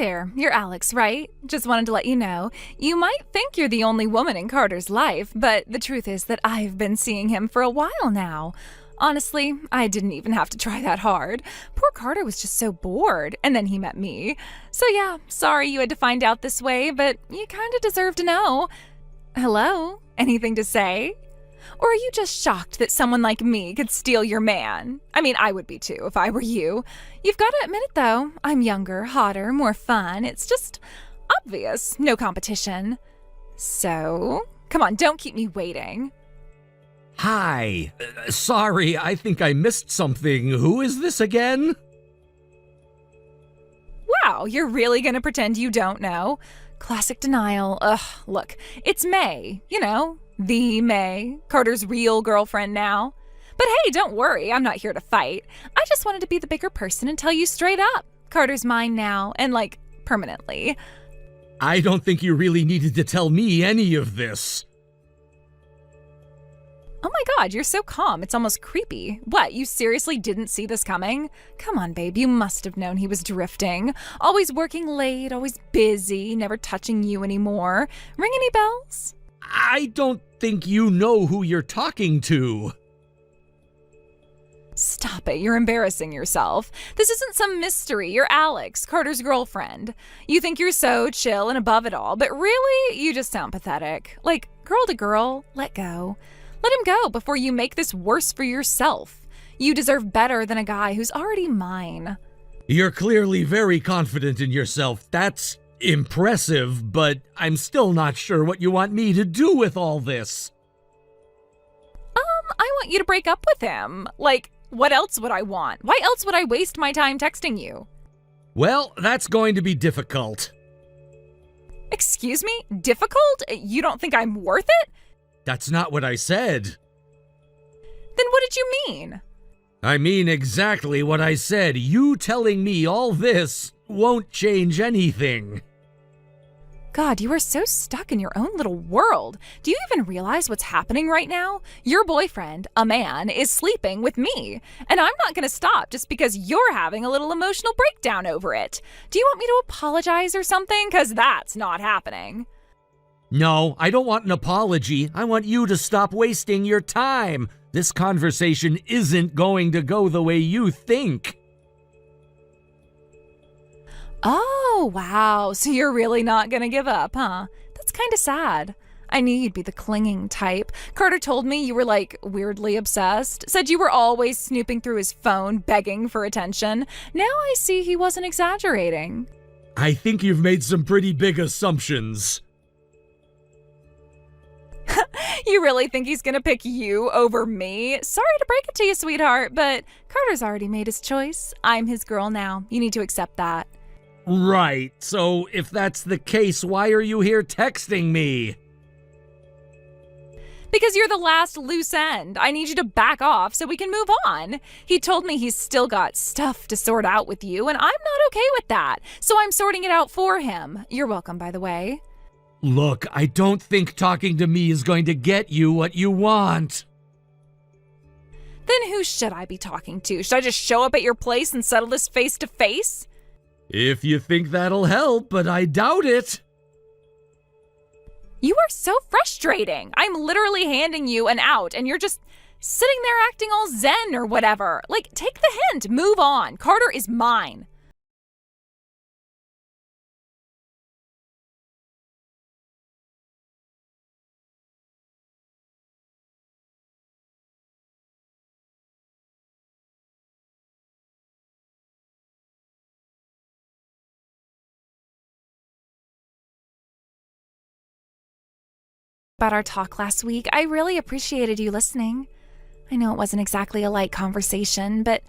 there, you're Alex, right? Just wanted to let you know. You might think you're the only woman in Carter's life, but the truth is that I've been seeing him for a while now. Honestly, I didn't even have to try that hard. Poor Carter was just so bored, and then he met me. So yeah, sorry you had to find out this way, but you kinda deserve to know. Hello? Anything to say? Or are you just shocked that someone like me could steal your man? I mean, I would be too if I were you. You've got to admit it though. I'm younger, hotter, more fun. It's just obvious. No competition. So, come on, don't keep me waiting. Hi. Sorry, I think I missed something. Who is this again? Wow, you're really gonna pretend you don't know? Classic denial. Ugh, look, it's May, you know, the May, Carter's real girlfriend now. But hey, don't worry, I'm not here to fight. I just wanted to be the bigger person and tell you straight up. Carter's mine now, and like, permanently. I don't think you really needed to tell me any of this. Oh my god, you're so calm, it's almost creepy. What, you seriously didn't see this coming? Come on, babe, you must have known he was drifting. Always working late, always busy, never touching you anymore. Ring any bells? I don't think you know who you're talking to. Stop it, you're embarrassing yourself. This isn't some mystery, you're Alex, Carter's girlfriend. You think you're so chill and above it all, but really, you just sound pathetic. Like, girl to girl, let go. Let him go before you make this worse for yourself. You deserve better than a guy who's already mine. You're clearly very confident in yourself. That's impressive, but I'm still not sure what you want me to do with all this. I want you to break up with him. Like, what else would I want? Why else would I waste my time texting you? Well, that's going to be difficult. Excuse me? Difficult? You don't think I'm worth it? That's not what I said. Then what did you mean? I mean exactly what I said. You telling me all this won't change anything. God, you are so stuck in your own little world. Do you even realize what's happening right now? Your boyfriend, a man, is sleeping with me. And I'm not going to stop just because you're having a little emotional breakdown over it. Do you want me to apologize or something? Because that's not happening. No, I don't want an apology. I want you to stop wasting your time. This conversation isn't going to go the way you think. Oh, wow. So you're really not gonna give up, huh? That's kind of sad. I knew you'd be the clinging type. Carter told me you were, like, weirdly obsessed. Said you were always snooping through his phone, begging for attention. Now I see he wasn't exaggerating. I think you've made some pretty big assumptions. You really think he's gonna pick you over me? Sorry to break it to you, sweetheart, but Carter's already made his choice. I'm his girl now. You need to accept that. Right, so if that's the case, why are you here texting me? Because you're the last loose end. I need you to back off so we can move on. He told me he's still got stuff to sort out with you, and I'm not okay with that. So I'm sorting it out for him. You're welcome, by the way. Look, I don't think talking to me is going to get you what you want. Then who should I be talking to? Should I just show up at your place and settle this face to face? If you think that'll help, but I doubt it. You are so frustrating. I'm literally handing you an out, and you're just sitting there acting all zen or whatever. Like, take the hint. Move on. Carter is mine. About our talk last week, I really appreciated you listening. I know it wasn't exactly a light conversation, but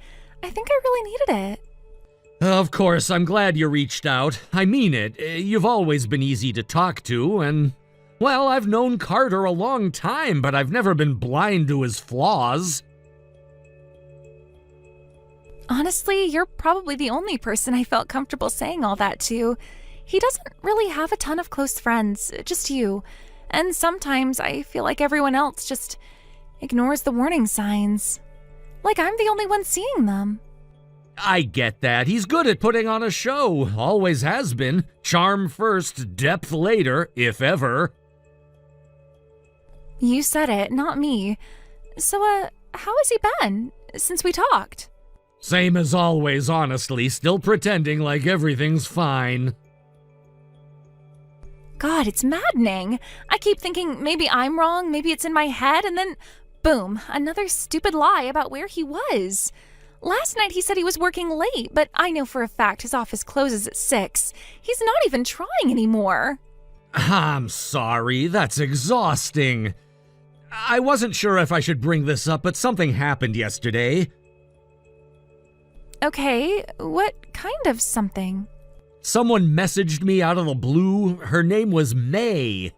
I think I really needed it. Of course, I'm glad you reached out. I mean it. You've always been easy to talk to, and, well, I've known Carter a long time, but I've never been blind to his flaws. Honestly, you're probably the only person I felt comfortable saying all that to. He doesn't really have a ton of close friends, just you. And sometimes I feel like everyone else just ignores the warning signs. Like I'm the only one seeing them. I get that. He's good at putting on a show. Always has been. Charm first, depth later, if ever. You said it, not me. So, how has he been since we talked? Same as always, honestly. Still pretending like everything's fine. God, it's maddening. I keep thinking maybe I'm wrong, maybe it's in my head, and then, boom, another stupid lie about where he was. Last night he said he was working late, but I know for a fact his office closes at 6. He's not even trying anymore. I'm sorry, that's exhausting. I wasn't sure if I should bring this up, but something happened yesterday. Okay, what kind of something? Someone messaged me out of the blue. Her name was May.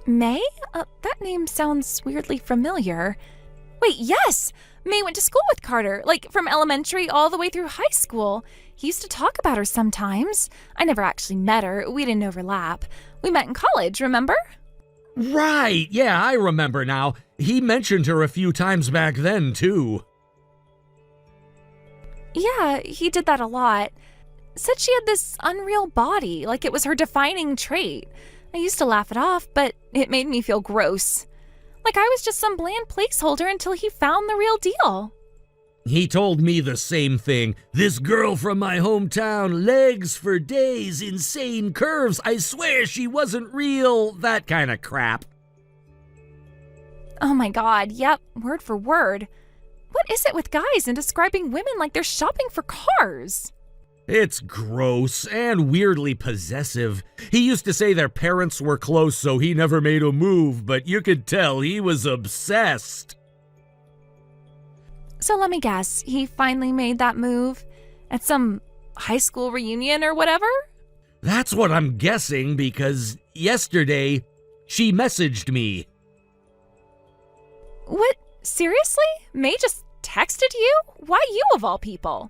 May? That name sounds weirdly familiar. Wait, yes! May went to school with Carter, like from elementary all the way through high school. He used to talk about her sometimes. I never actually met her. We didn't overlap. We met in college, remember? Right, yeah, I remember now. He mentioned her a few times back then, too. Yeah, he did that a lot. Said she had this unreal body, like it was her defining trait. I used to laugh it off, but it made me feel gross. Like I was just some bland placeholder until he found the real deal. He told me the same thing. This girl from my hometown, legs for days, insane curves, I swear she wasn't real, that kind of crap. Oh my god, yep, word for word. What is it with guys and describing women like they're shopping for cars? It's gross and weirdly possessive. He used to say their parents were close, so he never made a move, but you could tell he was obsessed. So let me guess, he finally made that move? At some high school reunion or whatever? That's what I'm guessing, because yesterday, she messaged me. What? Seriously? May just texted you? Why you of all people?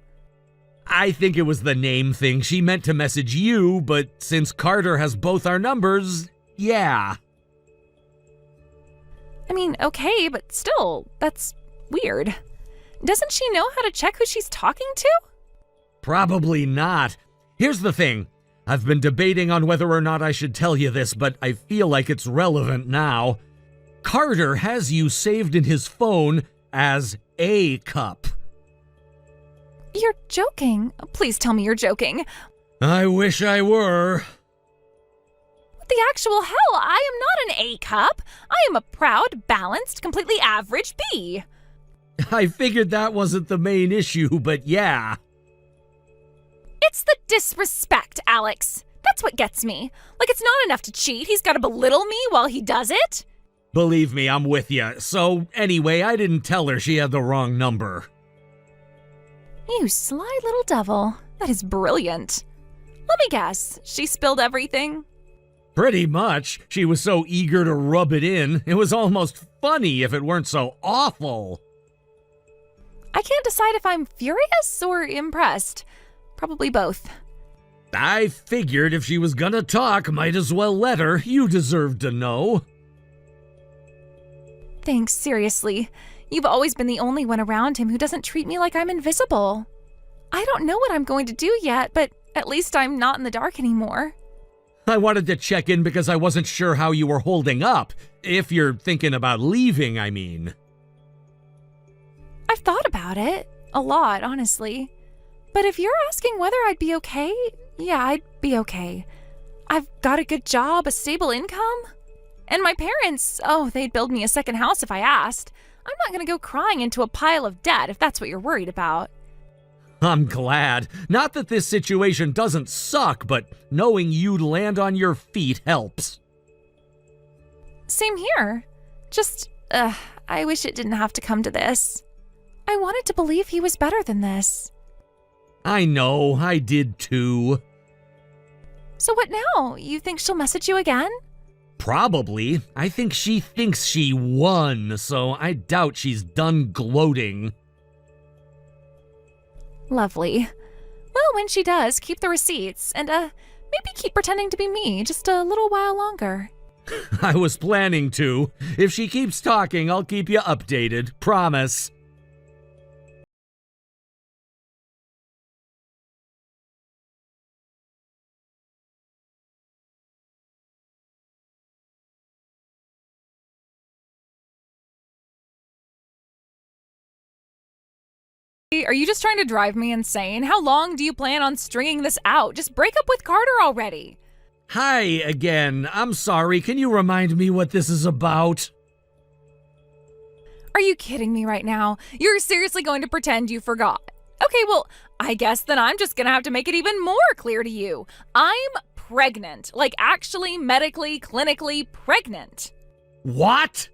I think it was the name thing. She meant to message you, but since Carter has both our numbers, yeah. I mean, okay, but still, that's weird. Doesn't she know how to check who she's talking to? Probably not. Here's the thing. I've been debating on whether or not I should tell you this, but I feel like it's relevant now. Carter has you saved in his phone as A cup. You're joking. Please tell me you're joking. I wish I were. What the actual hell? I am not an A cup. I am a proud, balanced, completely average B. I figured that wasn't the main issue, but yeah. It's the disrespect, Alex. That's what gets me. Like it's not enough to cheat. He's got to belittle me while he does it. Believe me, I'm with you. So, anyway, I didn't tell her she had the wrong number. You sly little devil. That is brilliant. Let me guess. She spilled everything? Pretty much. She was so eager to rub it in. It was almost funny if it weren't so awful. I can't decide if I'm furious or impressed. Probably both. I figured if she was gonna talk, might as well let her. You deserve to know. Thanks, seriously. You've always been the only one around him who doesn't treat me like I'm invisible. I don't know what I'm going to do yet, but at least I'm not in the dark anymore. I wanted to check in because I wasn't sure how you were holding up. If you're thinking about leaving, I mean. I've thought about it. A lot, honestly. But if you're asking whether I'd be okay, yeah, I'd be okay. I've got a good job, a stable income. And my parents, they'd build me a second house if I asked. I'm not going to go crying into a pile of debt if that's what you're worried about. I'm glad. Not that this situation doesn't suck, but knowing you'd land on your feet helps. Same here. Just, I wish it didn't have to come to this. I wanted to believe he was better than this. I know, I did too. So what now? You think she'll message you again? Probably. I think she thinks she won, so I doubt she's done gloating. Lovely. Well, when she does, keep the receipts, and maybe keep pretending to be me just a little while longer. I was planning to. If she keeps talking, I'll keep you updated. Promise. Are you just trying to drive me insane? How long do you plan on stringing this out? Just break up with Carter already. Hi again. I'm sorry. Can you remind me what this is about? Are you kidding me right now? You're seriously going to pretend you forgot? Okay, well, I guess then I'm just gonna have to make it even more clear to you. I'm pregnant. Like, actually, medically, clinically pregnant. What?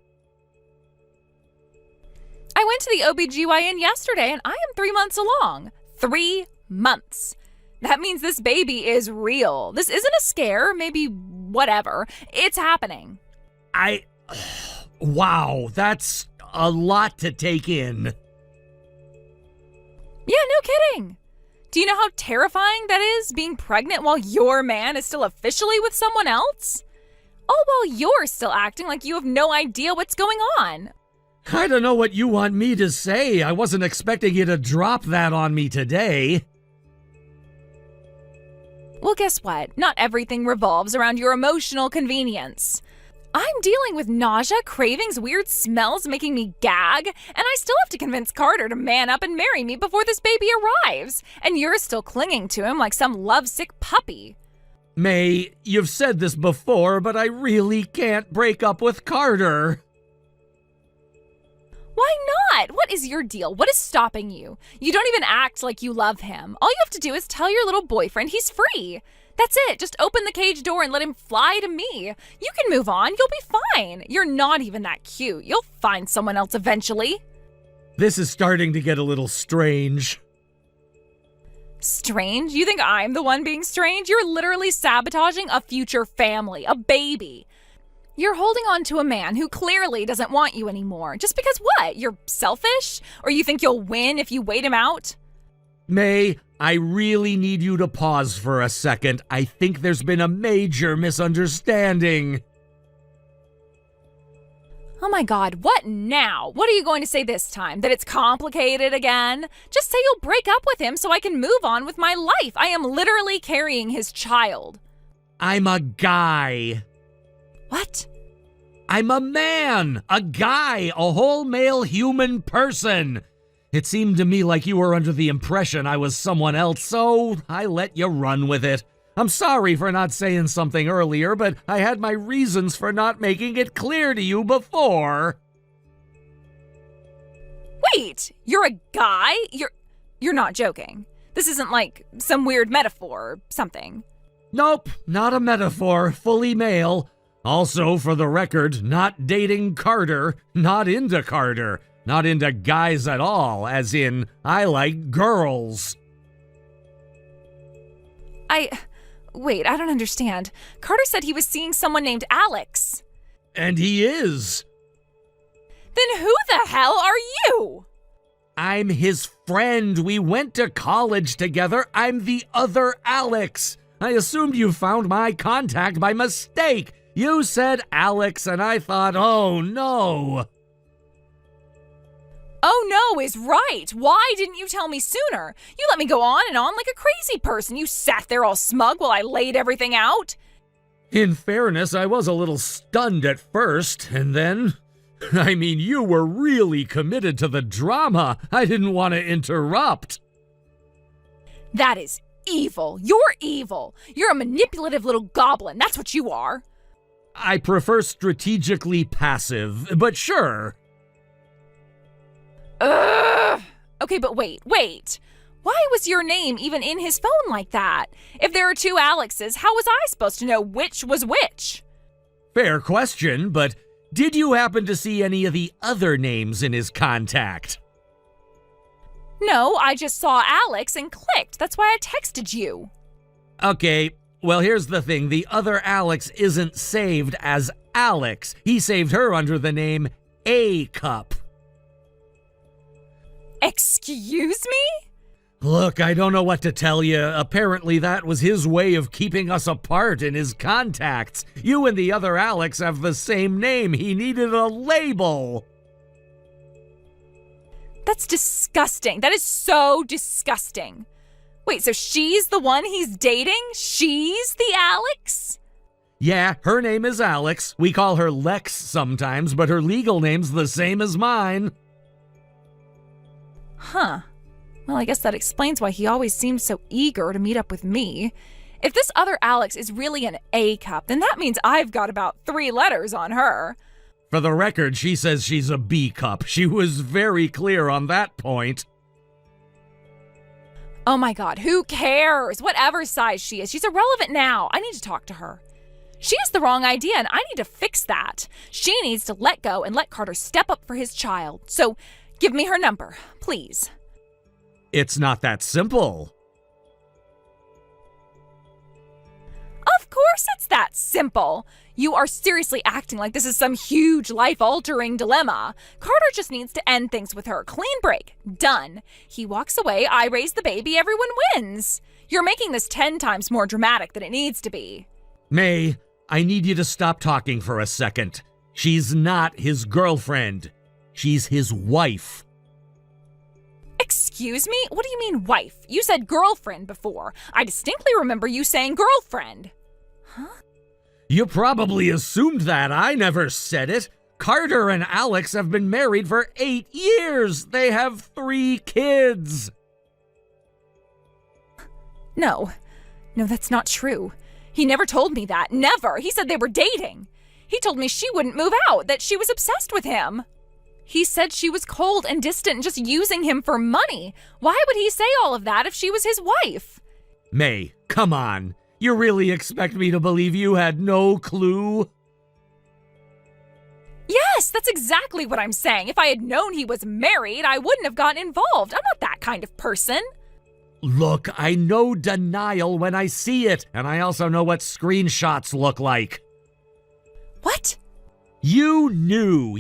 I went to the OBGYN yesterday and I am 3 months along. 3 months. That means this baby is real. This isn't a scare, maybe whatever. It's happening. Wow, that's a lot to take in. Yeah, no kidding. Do you know how terrifying that is, being pregnant while your man is still officially with someone else? All while you're still acting like you have no idea what's going on. I don't know what you want me to say. I wasn't expecting you to drop that on me today. Well, guess what? Not everything revolves around your emotional convenience. I'm dealing with nausea, cravings, weird smells making me gag, and I still have to convince Carter to man up and marry me before this baby arrives. And you're still clinging to him like some lovesick puppy. May, you've said this before, but I really can't break up with Carter. Why not? What is your deal? What is stopping you? You don't even act like you love him. All you have to do is tell your little boyfriend he's free. That's it. Just open the cage door and let him fly to me. You can move on. You'll be fine. You're not even that cute. You'll find someone else eventually. This is starting to get a little strange. Strange? You think I'm the one being strange? You're literally sabotaging a future family, a baby. You're holding on to a man who clearly doesn't want you anymore. Just because what? You're selfish? Or you think you'll win if you wait him out? May, I really need you to pause for a second. I think there's been a major misunderstanding. Oh my God, what now? What are you going to say this time? That it's complicated again? Just say you'll break up with him so I can move on with my life. I am literally carrying his child. I'm a guy. What? I'm a man, a guy, a whole male human person. It seemed to me like you were under the impression I was someone else, so I let you run with it. I'm sorry for not saying something earlier, but I had my reasons for not making it clear to you before. Wait, you're a guy? You're not joking. This isn't like some weird metaphor or something. Nope, not a metaphor, fully male. Also, for the record, not dating Carter, not into Carter, not into guys at all, as in, I like girls. Wait, I don't understand. Carter said he was seeing someone named Alex. And he is. Then who the hell are you? I'm his friend. We went to college together. I'm the other Alex. I assumed you found my contact by mistake. You said Alex, and I thought, oh no. Oh no is right. Why didn't you tell me sooner? You let me go on and on like a crazy person. You sat there all smug while I laid everything out. In fairness, I was a little stunned at first, and then... I mean, you were really committed to the drama. I didn't want to interrupt. That is evil. You're evil. You're a manipulative little goblin. That's what you are. I prefer strategically passive, but sure. Ugh. Okay, but wait. Why was your name even in his phone like that? If there are two Alexes, how was I supposed to know which was which? Fair question, but did you happen to see any of the other names in his contact? No, I just saw Alex and clicked. That's why I texted you. Okay, well, here's the thing. The other Alex isn't saved as Alex. He saved her under the name A Cup. Excuse me? Look, I don't know what to tell you. Apparently that was his way of keeping us apart in his contacts. You and the other Alex have the same name. He needed a label. That's disgusting. That is so disgusting. Wait, so she's the one he's dating? She's the Alex? Yeah, her name is Alex. We call her Lex sometimes, but her legal name's the same as mine. Huh. Well, I guess that explains why he always seems so eager to meet up with me. If this other Alex is really an A cup, then that means I've got about 3 letters on her. For the record, she says she's a B cup. She was very clear on that point. Oh my God, who cares? Whatever size she is, she's irrelevant now. I need to talk to her. She has the wrong idea, and I need to fix that. She needs to let go and let Carter step up for his child. So give me her number, please. It's not that simple. Of course it's that simple. You are seriously acting like this is some huge life-altering dilemma. Carter just needs to end things with her. Clean break. Done. He walks away, I raise the baby, everyone wins. You're making this 10 times more dramatic than it needs to be. May, I need you to stop talking for a second. She's not his girlfriend. She's his wife. Excuse me? What do you mean wife? You said girlfriend before. I distinctly remember you saying girlfriend. Huh? You probably assumed that. I never said it. Carter and Alex have been married for 8 years. They have 3 kids. No, that's not true. He never told me that. Never. He said they were dating. He told me she wouldn't move out, that she was obsessed with him. He said she was cold and distant and just using him for money. Why would he say all of that if she was his wife? May, come on. You really expect me to believe you had no clue? Yes, that's exactly what I'm saying. If I had known he was married, I wouldn't have gotten involved. I'm not that kind of person. Look, I know denial when I see it, and I also know what screenshots look like. What? You knew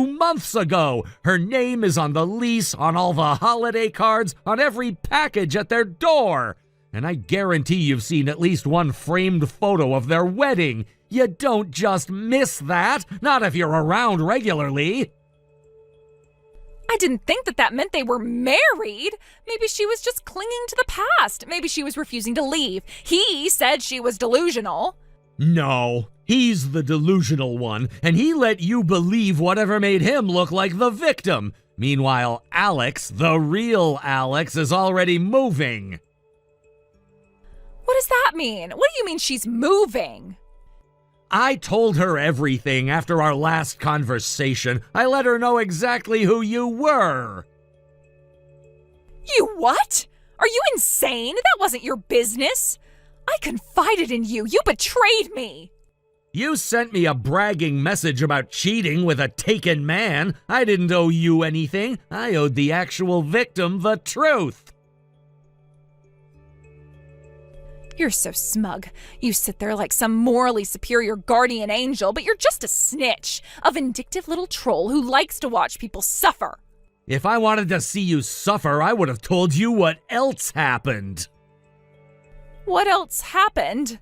months ago. Her name is on the lease, on all the holiday cards, on every package at their door. And I guarantee you've seen at least one framed photo of their wedding. You don't just miss that, not if you're around regularly. I didn't think that meant they were married. Maybe she was just clinging to the past. Maybe she was refusing to leave. He said she was delusional. No, he's the delusional one, and he let you believe whatever made him look like the victim. Meanwhile, Alex, the real Alex, is already moving. What does that mean? What do you mean she's moving? I told her everything after our last conversation. I let her know exactly who you were. You what? Are you insane? That wasn't your business. I confided in you. You betrayed me. You sent me a bragging message about cheating with a taken man. I didn't owe you anything. I owed the actual victim the truth. You're so smug. You sit there like some morally superior guardian angel, but you're just a snitch, a vindictive little troll who likes to watch people suffer. If I wanted to see you suffer, I would have told you what else happened. What else happened?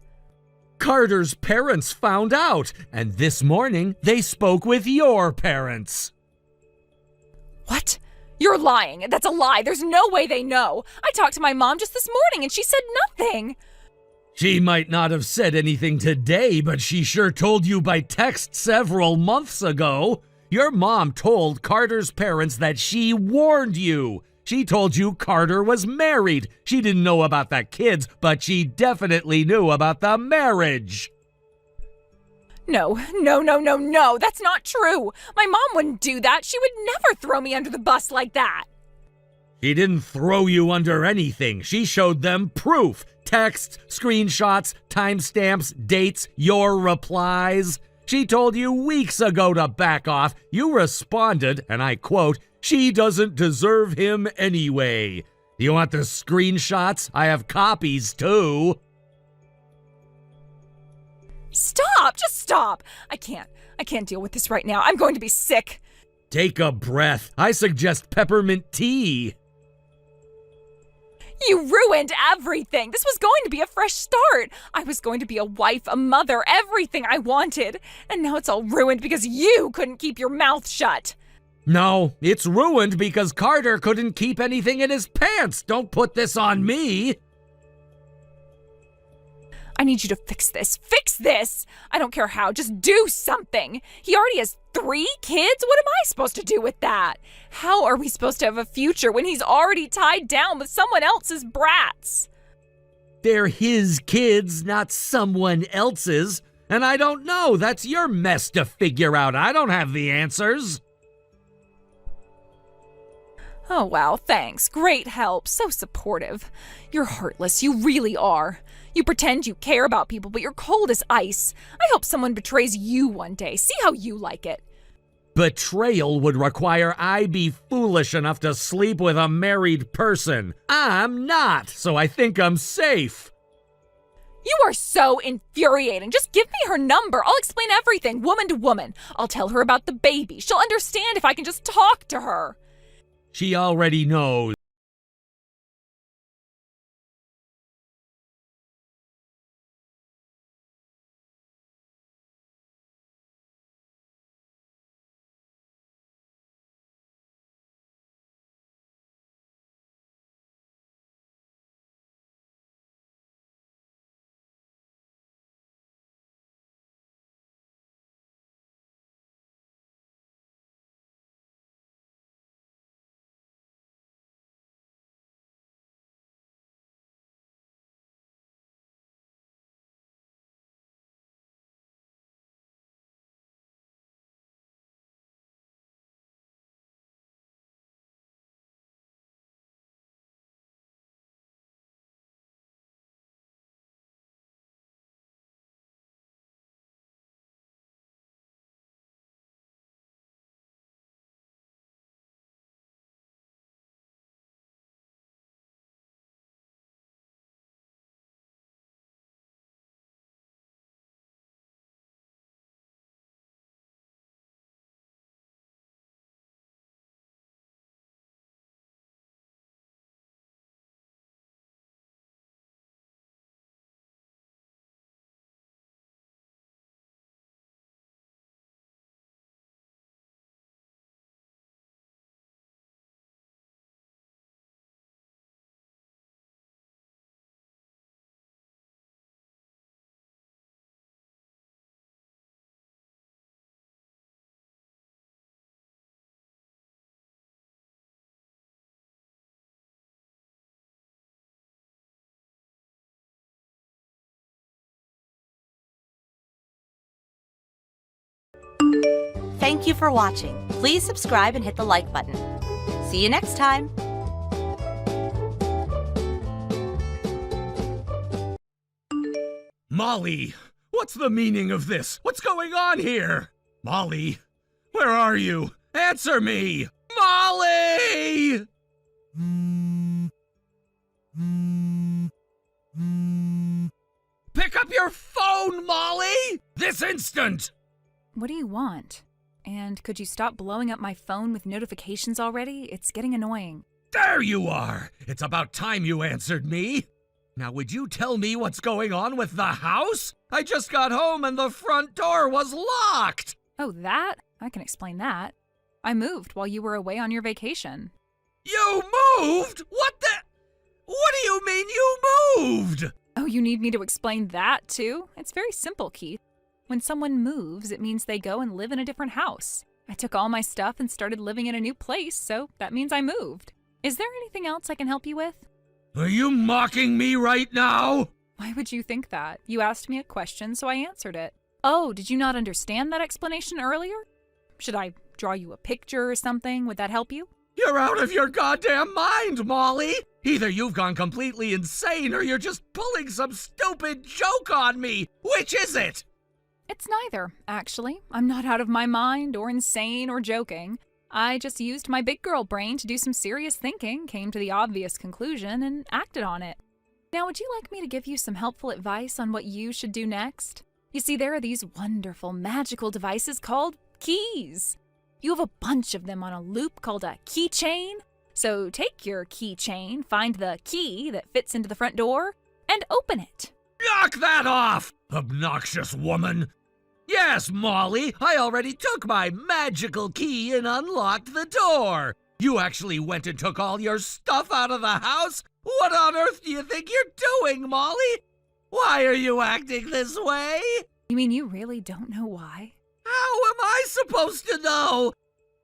Carter's parents found out, and this morning they spoke with your parents. What? You're lying. That's a lie. There's no way they know. I talked to my mom just this morning and she said nothing. She might not have said anything today, but she sure told you by text several months ago. Your mom told Carter's parents that she warned you. She told you Carter was married. She didn't know about the kids, but she definitely knew about the marriage. No. That's not true. My mom wouldn't do that. She would never throw me under the bus like that. She didn't throw you under anything. She showed them proof. Texts, screenshots, timestamps, dates, your replies. She told you weeks ago to back off. You responded, and I quote, "She doesn't deserve him anyway." You want the screenshots? I have copies too. Stop! Just stop! I can't deal with this right now. I'm going to be sick. Take a breath. I suggest peppermint tea. You ruined everything. This was going to be a fresh start. I was going to be a wife, a mother, everything I wanted. And now it's all ruined because you couldn't keep your mouth shut. No, it's ruined because Carter couldn't keep anything in his pants. Don't put this on me. I need you to fix this. Fix this! I don't care how, just do something! He already has 3 kids? What am I supposed to do with that? How are we supposed to have a future when he's already tied down with someone else's brats? They're his kids, not someone else's. And I don't know. That's your mess to figure out. I don't have the answers. Oh, wow, thanks. Great help. So supportive. You're heartless. You really are. You pretend you care about people, but you're cold as ice. I hope someone betrays you one day. See how you like it. Betrayal would require I be foolish enough to sleep with a married person. I'm not, so I think I'm safe. You are so infuriating. Just give me her number. I'll explain everything, woman to woman. I'll tell her about the baby. She'll understand if I can just talk to her. She already knows. Thank you for watching. Please subscribe and hit the like button. See you next time. Molly, what's the meaning of this? What's going on here? Molly, where are you? Answer me! Molly! Pick up your phone, Molly! This instant! What do you want? And could you stop blowing up my phone with notifications already? It's getting annoying. There you are! It's about time you answered me. Now, would you tell me what's going on with the house? I just got home and the front door was locked! Oh, that? I can explain that. I moved while you were away on your vacation. You moved? What the? What do you mean you moved? Oh, you need me to explain that too? It's very simple, Keith. When someone moves, it means they go and live in a different house. I took all my stuff and started living in a new place, so that means I moved. Is there anything else I can help you with? Are you mocking me right now? Why would you think that? You asked me a question, so I answered it. Oh, did you not understand that explanation earlier? Should I draw you a picture or something? Would that help you? You're out of your goddamn mind, Molly! Either you've gone completely insane or you're just pulling some stupid joke on me! Which is it? It's neither, actually. I'm not out of my mind or insane or joking. I just used my big girl brain to do some serious thinking, came to the obvious conclusion, and acted on it. Now, would you like me to give you some helpful advice on what you should do next? You see, there are these wonderful, magical devices called keys. You have a bunch of them on a loop called a keychain. So take your keychain, find the key that fits into the front door, and open it. Knock that off, obnoxious woman! Yes, Molly, I already took my magical key and unlocked the door. You actually went and took all your stuff out of the house? What on earth do you think you're doing, Molly? Why are you acting this way? You mean you really don't know why? How am I supposed to know?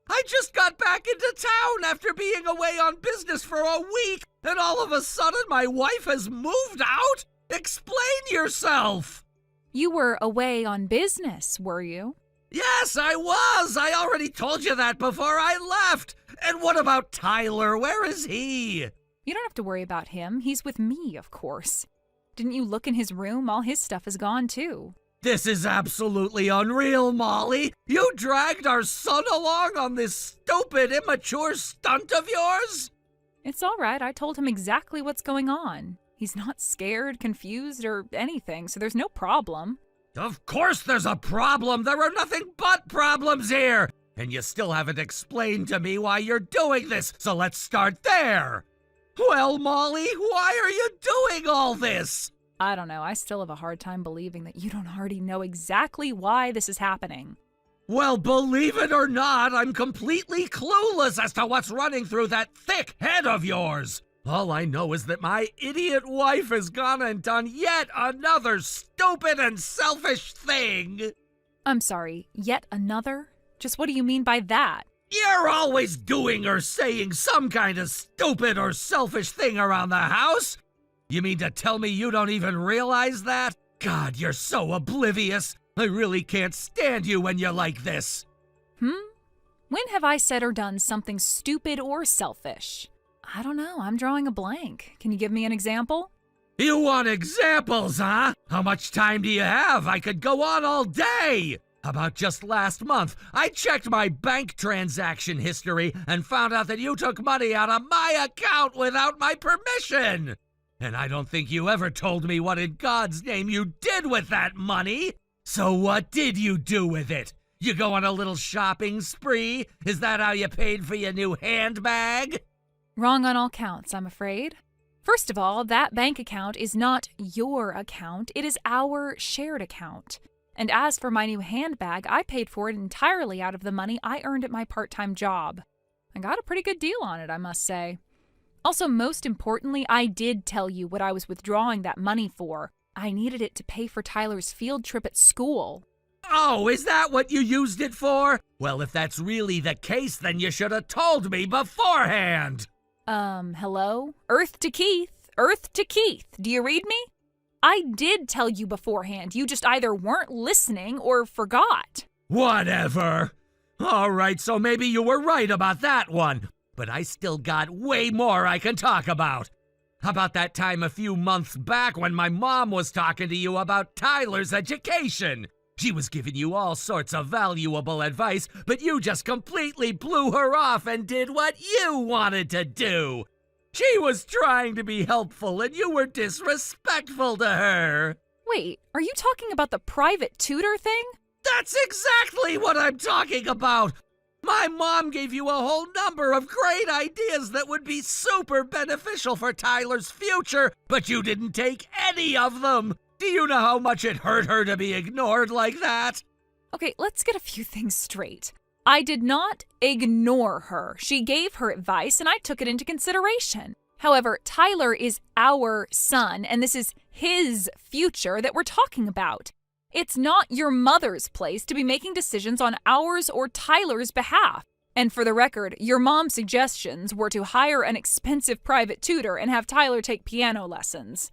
I just got back into town after being away on business for a week, and all of a sudden my wife has moved out? Explain yourself! You were away on business, were you? Yes, I was! I already told you that before I left! And what about Tyler? Where is he? You don't have to worry about him. He's with me, of course. Didn't you look in his room? All his stuff is gone, too. This is absolutely unreal, Molly. You dragged our son along on this stupid, immature stunt of yours? It's all right. I told him exactly what's going on. He's not scared, confused, or anything, so there's no problem. Of course there's a problem. There are nothing but problems here. And you still haven't explained to me why you're doing this, so let's start there. Well, Molly, why are you doing all this? I don't know. I still have a hard time believing that you don't already know exactly why this is happening. Well, believe it or not, I'm completely clueless as to what's running through that thick head of yours. All I know is that my idiot wife has gone and done yet another stupid and selfish thing. I'm sorry, yet another? Just what do you mean by that? You're always doing or saying some kind of stupid or selfish thing around the house. You mean to tell me you don't even realize that? God, you're so oblivious. I really can't stand you when you're like this. When have I said or done something stupid or selfish? I don't know. I'm drawing a blank. Can you give me an example? You want examples, huh? How much time do you have? I could go on all day. How about just last month? I checked my bank transaction history and found out that you took money out of my account without my permission. And I don't think you ever told me what in God's name you did with that money. So what did you do with it? You go on a little shopping spree? Is that how you paid for your new handbag? Wrong on all counts, I'm afraid. First of all, that bank account is not your account. It is our shared account. And as for my new handbag, I paid for it entirely out of the money I earned at my part-time job. I got a pretty good deal on it, I must say. Also, most importantly, I did tell you what I was withdrawing that money for. I needed it to pay for Tyler's field trip at school. Oh, is that what you used it for? Well, if that's really the case, then you should have told me beforehand. Hello? Earth to Keith. Earth to Keith. Do you read me? I did tell you beforehand. You just either weren't listening or forgot. Whatever. All right, so maybe you were right about that one. But I still got way more I can talk about. How about that time a few months back when my mom was talking to you about Tyler's education? She was giving you all sorts of valuable advice, but you just completely blew her off and did what you wanted to do. She was trying to be helpful and you were disrespectful to her. Wait, are you talking about the private tutor thing? That's exactly what I'm talking about. My mom gave you a whole number of great ideas that would be super beneficial for Tyler's future, but you didn't take any of them. Do you know how much it hurt her to be ignored like that? Okay, let's get a few things straight. I did not ignore her. She gave her advice and I took it into consideration. However, Tyler is our son and this is his future that we're talking about. It's not your mother's place to be making decisions on ours or Tyler's behalf. And for the record, your mom's suggestions were to hire an expensive private tutor and have Tyler take piano lessons.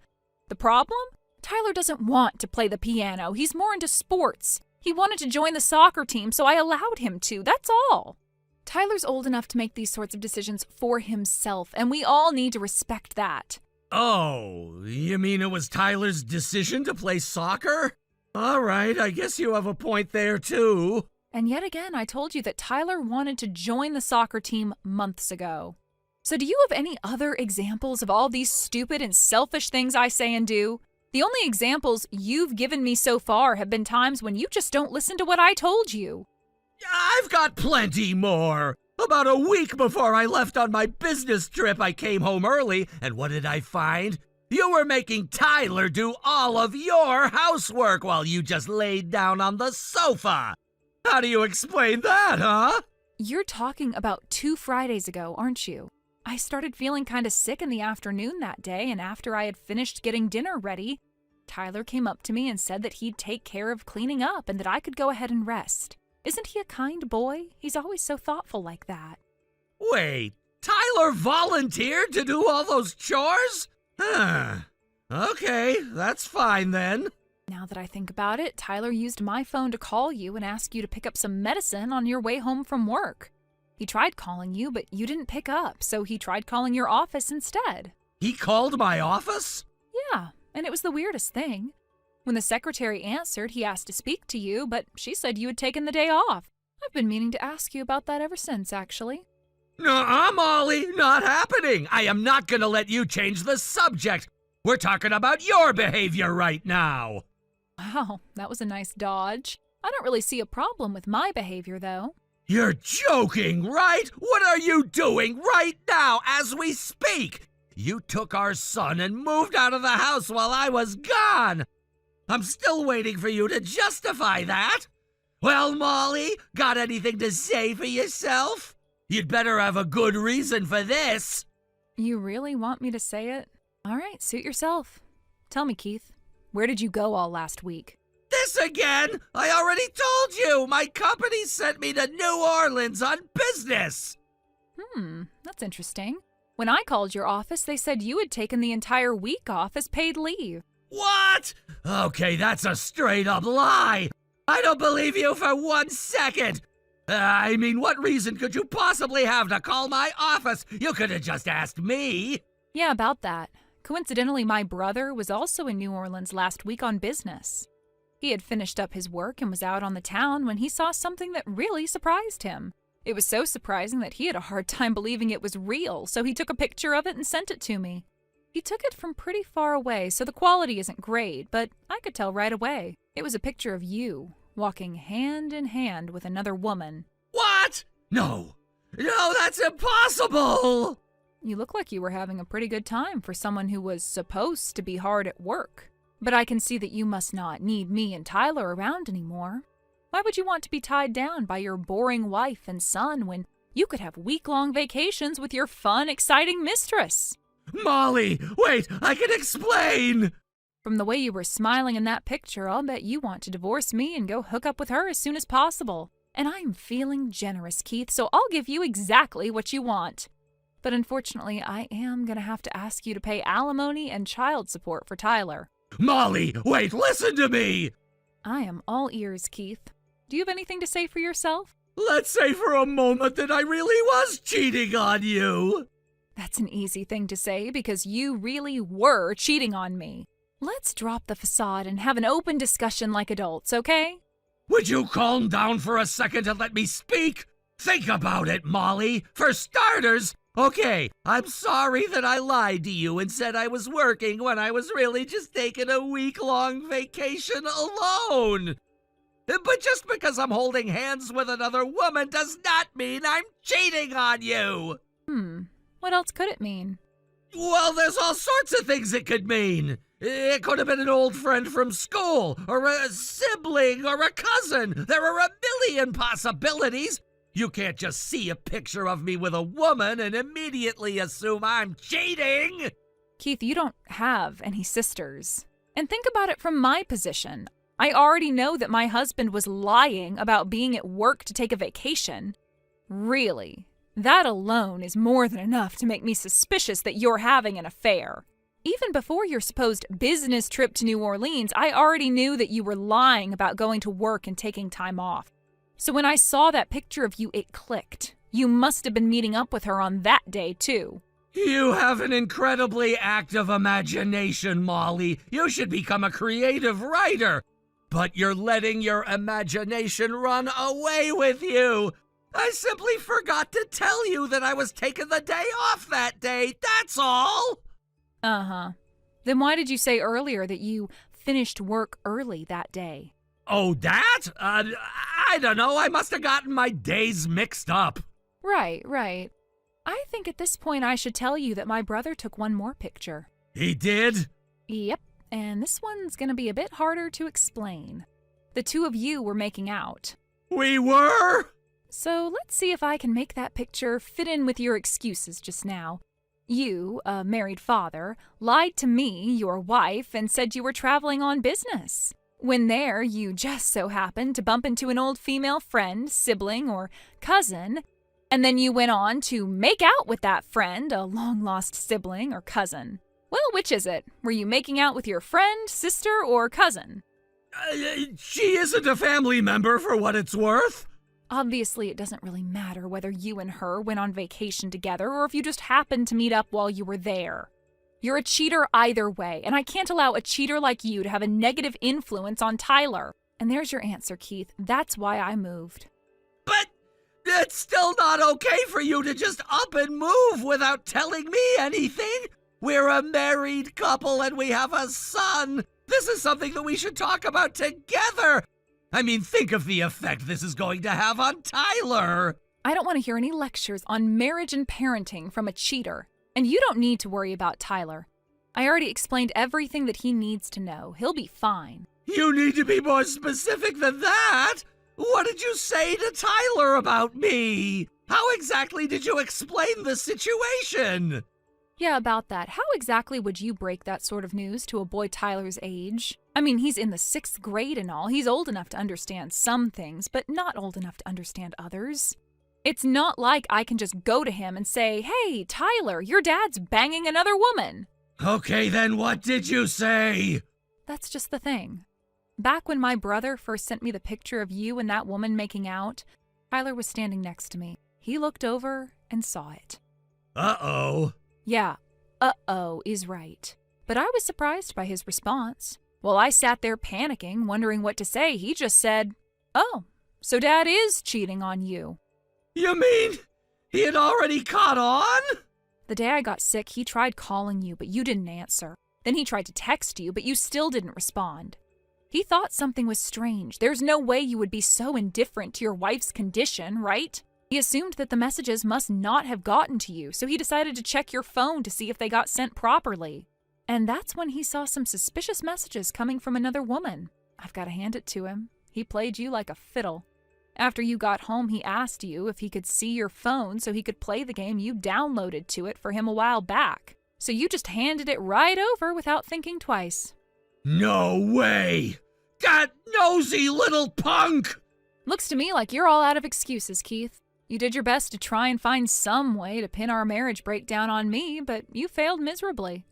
The problem? Tyler doesn't want to play the piano. He's more into sports. He wanted to join the soccer team, so I allowed him to. That's all. Tyler's old enough to make these sorts of decisions for himself, and we all need to respect that. Oh, you mean it was Tyler's decision to play soccer? All right, I guess you have a point there, too. And yet again, I told you that Tyler wanted to join the soccer team months ago. So do you have any other examples of all these stupid and selfish things I say and do? The only examples you've given me so far have been times when you just don't listen to what I told you. I've got plenty more. About a week before I left on my business trip, I came home early, and what did I find? You were making Tyler do all of your housework while you just laid down on the sofa. How do you explain that, huh? You're talking about 2 Fridays ago, aren't you? I started feeling kind of sick in the afternoon that day, and after I had finished getting dinner ready, Tyler came up to me and said that he'd take care of cleaning up and that I could go ahead and rest. Isn't he a kind boy? He's always so thoughtful like that. Wait, Tyler volunteered to do all those chores? Huh. Okay, that's fine then. Now that I think about it, Tyler used my phone to call you and ask you to pick up some medicine on your way home from work. He tried calling you, but you didn't pick up, so he tried calling your office instead. He called my office? Yeah, and it was the weirdest thing. When the secretary answered, he asked to speak to you, but she said you had taken the day off. I've been meaning to ask you about that ever since, actually. Nuh-uh, Molly, not happening. I am not gonna let you change the subject. We're talking about your behavior right now. Wow, that was a nice dodge. I don't really see a problem with my behavior, though. You're joking, right? What are you doing right now as we speak? You took our son and moved out of the house while I was gone. I'm still waiting for you to justify that. Well, Molly, got anything to say for yourself? You'd better have a good reason for this. You really want me to say it? All right, suit yourself. Tell me, Keith, where did you go all last week? This again? I already told you. My company sent me to New Orleans on business. That's interesting. When I called your office, they said you had taken the entire week off as paid leave. What? Okay, that's a straight-up lie. I don't believe you for 1 second. I mean, what reason could you possibly have to call my office? You could have just asked me. Yeah, about that. Coincidentally, my brother was also in New Orleans last week on business. He had finished up his work and was out on the town when he saw something that really surprised him. It was so surprising that he had a hard time believing it was real, so he took a picture of it and sent it to me. He took it from pretty far away, so the quality isn't great, but I could tell right away. It was a picture of you, walking hand in hand with another woman. What? No, that's impossible! You look like you were having a pretty good time for someone who was supposed to be hard at work. But I can see that you must not need me and Tyler around anymore. Why would you want to be tied down by your boring wife and son when you could have week-long vacations with your fun, exciting mistress? Molly, wait, I can explain! From the way you were smiling in that picture, I'll bet you want to divorce me and go hook up with her as soon as possible. And I'm feeling generous, Keith, so I'll give you exactly what you want. But unfortunately, I am going to have to ask you to pay alimony and child support for Tyler. Molly, wait, listen to me! I am all ears, Keith. Do you have anything to say for yourself? Let's say for a moment that I really was cheating on you. That's an easy thing to say because you really were cheating on me. Let's drop the facade and have an open discussion like adults, okay? Would you calm down for a second and let me speak? Think about it, Molly. For starters, okay, I'm sorry that I lied to you and said I was working when I was really just taking a week-long vacation alone. But just because I'm holding hands with another woman does not mean I'm cheating on you. What else could it mean? Well, there's all sorts of things it could mean. It could have been an old friend from school, or a sibling, or a cousin. There are a million possibilities. You can't just see a picture of me with a woman and immediately assume I'm cheating. Keith, you don't have any sisters. And think about it from my position. I already know that my husband was lying about being at work to take a vacation. Really, that alone is more than enough to make me suspicious that you're having an affair. Even before your supposed business trip to New Orleans, I already knew that you were lying about going to work and taking time off. So when I saw that picture of you, it clicked. You must have been meeting up with her on that day, too. You have an incredibly active imagination, Molly. You should become a creative writer. But you're letting your imagination run away with you. I simply forgot to tell you that I was taking the day off that day, that's all. Uh-huh. Then why did you say earlier that you finished work early that day? Oh, that? I don't know. I must have gotten my days mixed up. Right. I think at this point I should tell you that my brother took one more picture. He did? Yep, and this one's gonna be a bit harder to explain. The two of you were making out. We were? So let's see if I can make that picture fit in with your excuses just now. You, a married father, lied to me, your wife, and said you were traveling on business. When there, you just so happened to bump into an old female friend, sibling, or cousin, and then you went on to make out with that friend, a long-lost sibling or cousin. Well, which is it? Were you making out with your friend, sister, or cousin? She isn't a family member for what it's worth. Obviously, it doesn't really matter whether you and her went on vacation together or if you just happened to meet up while you were there. You're a cheater either way, and I can't allow a cheater like you to have a negative influence on Tyler. And there's your answer, Keith. That's why I moved. But it's still not okay for you to just up and move without telling me anything. We're a married couple and we have a son. This is something that we should talk about together. I mean, think of the effect this is going to have on Tyler. I don't want to hear any lectures on marriage and parenting from a cheater. And you don't need to worry about Tyler. I already explained everything that he needs to know. He'll be fine. You need to be more specific than that. What did you say to Tyler about me? How exactly did you explain the situation? Yeah, about that. How exactly would you break that sort of news to a boy Tyler's age? I mean, he's in the 6th grade and all. He's old enough to understand some things, but not old enough to understand others. It's not like I can just go to him and say, "Hey, Tyler, your dad's banging another woman." Okay, then what did you say? That's just the thing. Back when my brother first sent me the picture of you and that woman making out, Tyler was standing next to me. He looked over and saw it. Uh-oh. Yeah, uh-oh is right. But I was surprised by his response. While I sat there panicking, wondering what to say, he just said, "Oh, so Dad is cheating on you." You mean he had already caught on? The day I got sick, he tried calling you, but you didn't answer. Then he tried to text you, but you still didn't respond. He thought something was strange. There's no way you would be so indifferent to your wife's condition, right? He assumed that the messages must not have gotten to you, so he decided to check your phone to see if they got sent properly. And that's when he saw some suspicious messages coming from another woman. I've got to hand it to him. He played you like a fiddle. After you got home, he asked you if he could see your phone so he could play the game you downloaded to it for him a while back. So you just handed it right over without thinking twice. No way! That nosy little punk! Looks to me like you're all out of excuses, Keith. You did your best to try and find some way to pin our marriage breakdown on me, but you failed miserably.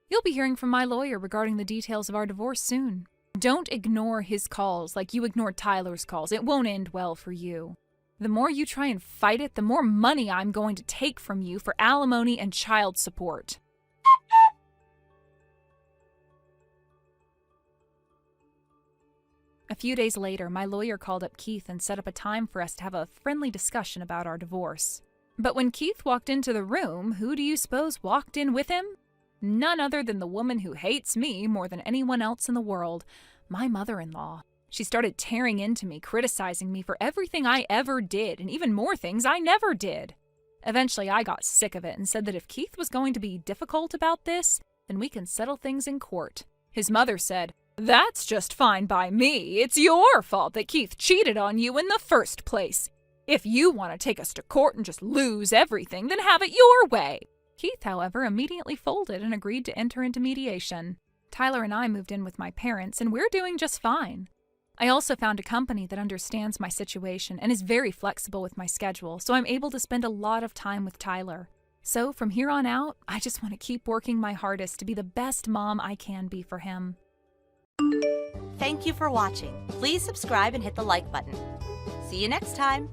You'll be hearing from my lawyer regarding the details of our divorce soon. Don't ignore his calls like you ignored Tyler's calls. It won't end well for you. The more you try and fight it, the more money I'm going to take from you for alimony and child support. A few days later, my lawyer called up Keith and set up a time for us to have a friendly discussion about our divorce. But when Keith walked into the room, who do you suppose walked in with him? None other than the woman who hates me more than anyone else in the world, my mother-in-law. She started tearing into me, criticizing me for everything I ever did, and even more things I never did. Eventually, I got sick of it and said that if Keith was going to be difficult about this, then we can settle things in court. His mother said, "That's just fine by me. It's your fault that Keith cheated on you in the first place. If you want to take us to court and just lose everything, then have it your way." Keith, however, immediately folded and agreed to enter into mediation. Tyler and I moved in with my parents, and we're doing just fine. I also found a company that understands my situation and is very flexible with my schedule, so I'm able to spend a lot of time with Tyler. So from here on out, I just want to keep working my hardest to be the best mom I can be for him. Thank you for watching. Please subscribe and hit the like button. See you next time.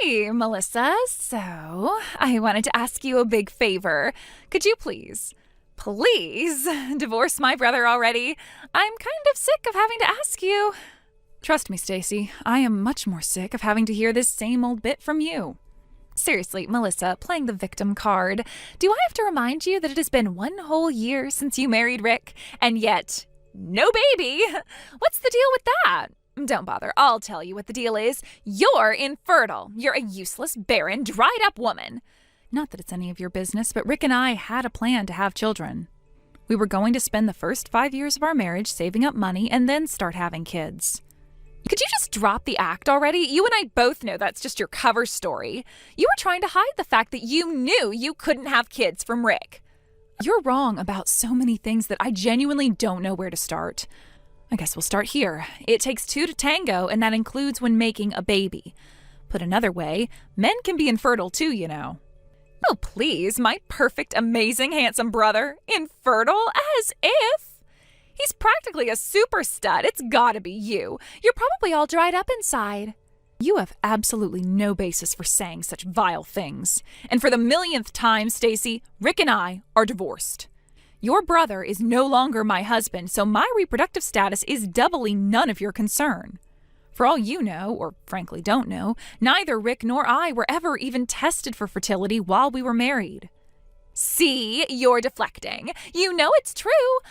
Hey, Melissa. So, I wanted to ask you a big favor. Could you please divorce my brother already? I'm kind of sick of having to ask you. Trust me, Stacy, I am much more sick of having to hear this same old bit from you. Seriously, Melissa, playing the victim card, do I have to remind you that it has been 1 whole year since you married Rick, and yet, no baby? What's the deal with that? Don't bother, I'll tell you what the deal is. You're infertile. You're a useless, barren, dried-up woman. Not that it's any of your business, but Rick and I had a plan to have children. We were going to spend the first 5 years of our marriage saving up money and then start having kids. Could you just drop the act already? You and I both know that's just your cover story. You were trying to hide the fact that you knew you couldn't have kids from Rick. You're wrong about so many things that I genuinely don't know where to start. I guess we'll start here. It takes two to tango, and that includes when making a baby. Put another way, men can be infertile too, you know. Oh, please, my perfect, amazing, handsome brother. Infertile? As if. He's practically a super stud. It's gotta be you. You're probably all dried up inside. You have absolutely no basis for saying such vile things. And for the millionth time, Stacy, Rick and I are divorced. Your brother is no longer my husband, so my reproductive status is doubly none of your concern. For all you know, or frankly don't know, neither Rick nor I were ever even tested for fertility while we were married. See, you're deflecting. You know it's true.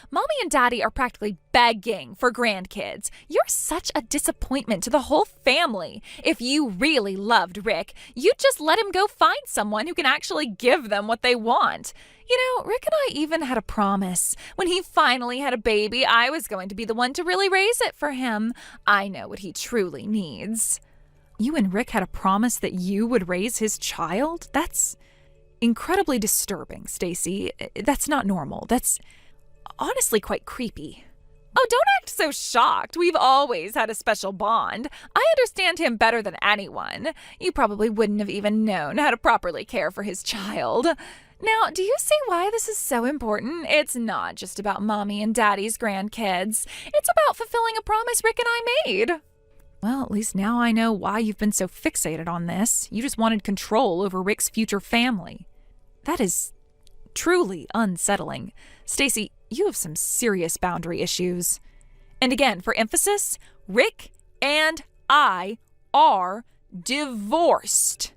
Mommy and Daddy are practically begging for grandkids. You're such a disappointment to the whole family. If you really loved Rick, you'd just let him go find someone who can actually give them what they want. You know, Rick and I even had a promise. When he finally had a baby, I was going to be the one to really raise it for him. I know what he truly needs. You and Rick had a promise that you would raise his child? That's incredibly disturbing, Stacy. That's not normal. That's honestly quite creepy. Oh, don't act so shocked. We've always had a special bond. I understand him better than anyone. You probably wouldn't have even known how to properly care for his child. Now, do you see why this is so important? It's not just about Mommy and Daddy's grandkids. It's about fulfilling a promise Rick and I made. Well, at least now I know why you've been so fixated on this. You just wanted control over Rick's future family. That is truly unsettling. Stacy, you have some serious boundary issues. And again, for emphasis, Rick and I are divorced.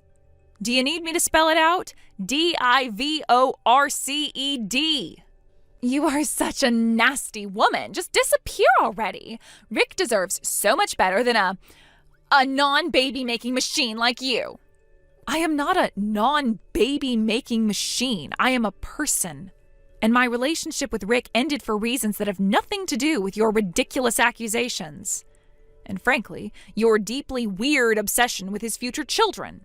Do you need me to spell it out? Divorced. You are such a nasty woman. Just disappear already. Rick deserves so much better than a non-baby making machine like you. I am not a non-baby making machine. I am a person. And my relationship with Rick ended for reasons that have nothing to do with your ridiculous accusations. And frankly, your deeply weird obsession with his future children.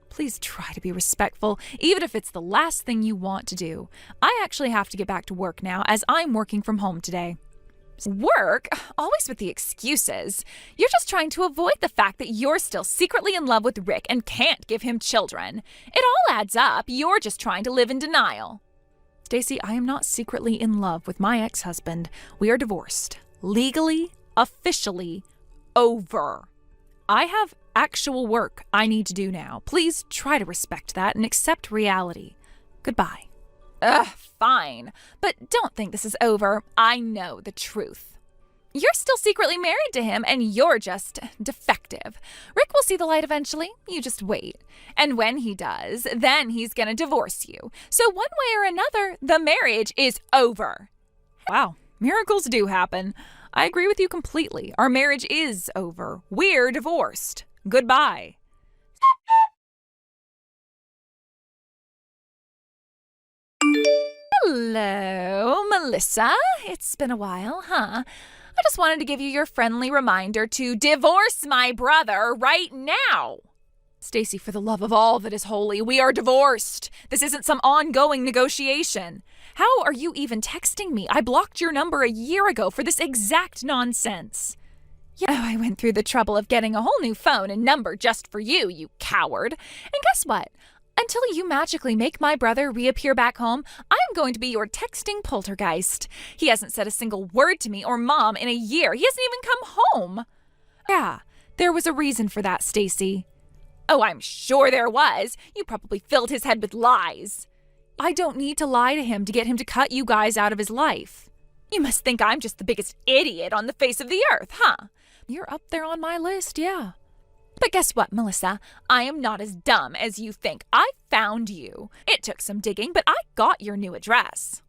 Please try to be respectful, even if it's the last thing you want to do. I actually have to get back to work now, as I'm working from home today. Work? Always with the excuses. You're just trying to avoid the fact that you're still secretly in love with Rick and can't give him children. It all adds up. You're just trying to live in denial. Stacy, I am not secretly in love with my ex-husband. We are divorced. Legally, officially, over. I have actual work I need to do now. Please try to respect that and accept reality. Goodbye. Fine. But don't think this is over. I know the truth. You're still secretly married to him, and you're just defective. Rick will see the light eventually. You just wait. And when he does, then he's gonna divorce you. So one way or another, the marriage is over. Wow, miracles do happen. I agree with you completely. Our marriage is over. We're divorced. Goodbye. Hello, Melissa. It's been a while, huh? I just wanted to give you your friendly reminder to divorce my brother right now. Stacy, for the love of all that is holy, we are divorced. This isn't some ongoing negotiation. How are you even texting me? I blocked your number a year ago for this exact nonsense. You know, I went through the trouble of getting a whole new phone and number just for you, you coward. And guess what? Until you magically make my brother reappear back home, I'm going to be your texting poltergeist. He hasn't said a single word to me or Mom in a year. He hasn't even come home. Yeah, there was a reason for that, Stacy. Oh, I'm sure there was. You probably filled his head with lies. I don't need to lie to him to get him to cut you guys out of his life. You must think I'm just the biggest idiot on the face of the earth, huh? You're up there on my list, yeah. But guess what, Melissa? I am not as dumb as you think. I found you. It took some digging, but I got your new address.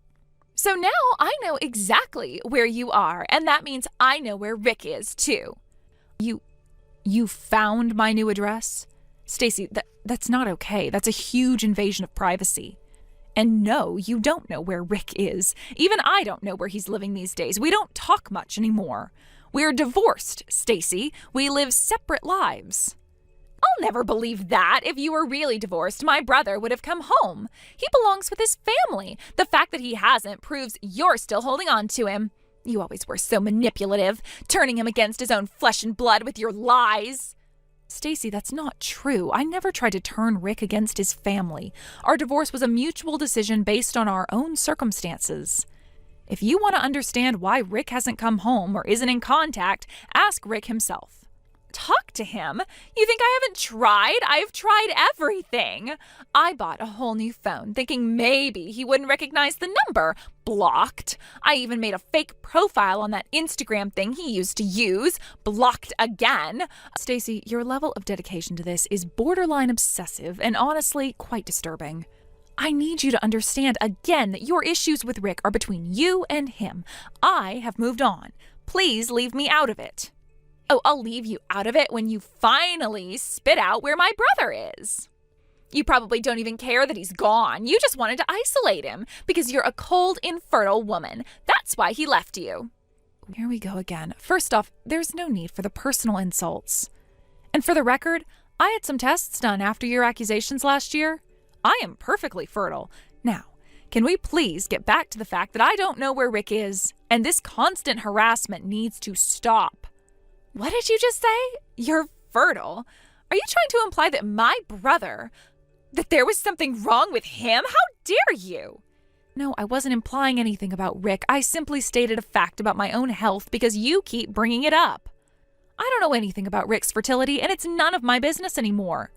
So now I know exactly where you are, and that means I know where Rick is, too. You found my new address? Stacy, that's not okay. That's a huge invasion of privacy. And no, you don't know where Rick is. Even I don't know where he's living these days. We don't talk much anymore. We're divorced, Stacy. We live separate lives. I'll never believe that. If you were really divorced, my brother would have come home. He belongs with his family. The fact that he hasn't proves you're still holding on to him. You always were so manipulative, turning him against his own flesh and blood with your lies. Stacy, that's not true. I never tried to turn Rick against his family. Our divorce was a mutual decision based on our own circumstances. If you want to understand why Rick hasn't come home or isn't in contact, ask Rick himself. Talk to him? You think I haven't tried? I've tried everything. I bought a whole new phone thinking maybe he wouldn't recognize the number. Blocked. I even made a fake profile on that Instagram thing he used to use. Blocked again. Stacy, your level of dedication to this is borderline obsessive and honestly quite disturbing. I need you to understand again that your issues with Rick are between you and him. I have moved on. Please leave me out of it. Oh, I'll leave you out of it when you finally spit out where my brother is. You probably don't even care that he's gone. You just wanted to isolate him because you're a cold, infertile woman. That's why he left you. Here we go again. First off, there's no need for the personal insults. And for the record, I had some tests done after your accusations last year. I am perfectly fertile. Now, can we please get back to the fact that I don't know where Rick is, and this constant harassment needs to stop. What did you just say? You're fertile? Are you trying to imply that my brother, that there was something wrong with him? How dare you? No, I wasn't implying anything about Rick. I simply stated a fact about my own health because you keep bringing it up. I don't know anything about Rick's fertility, and it's none of my business anymore.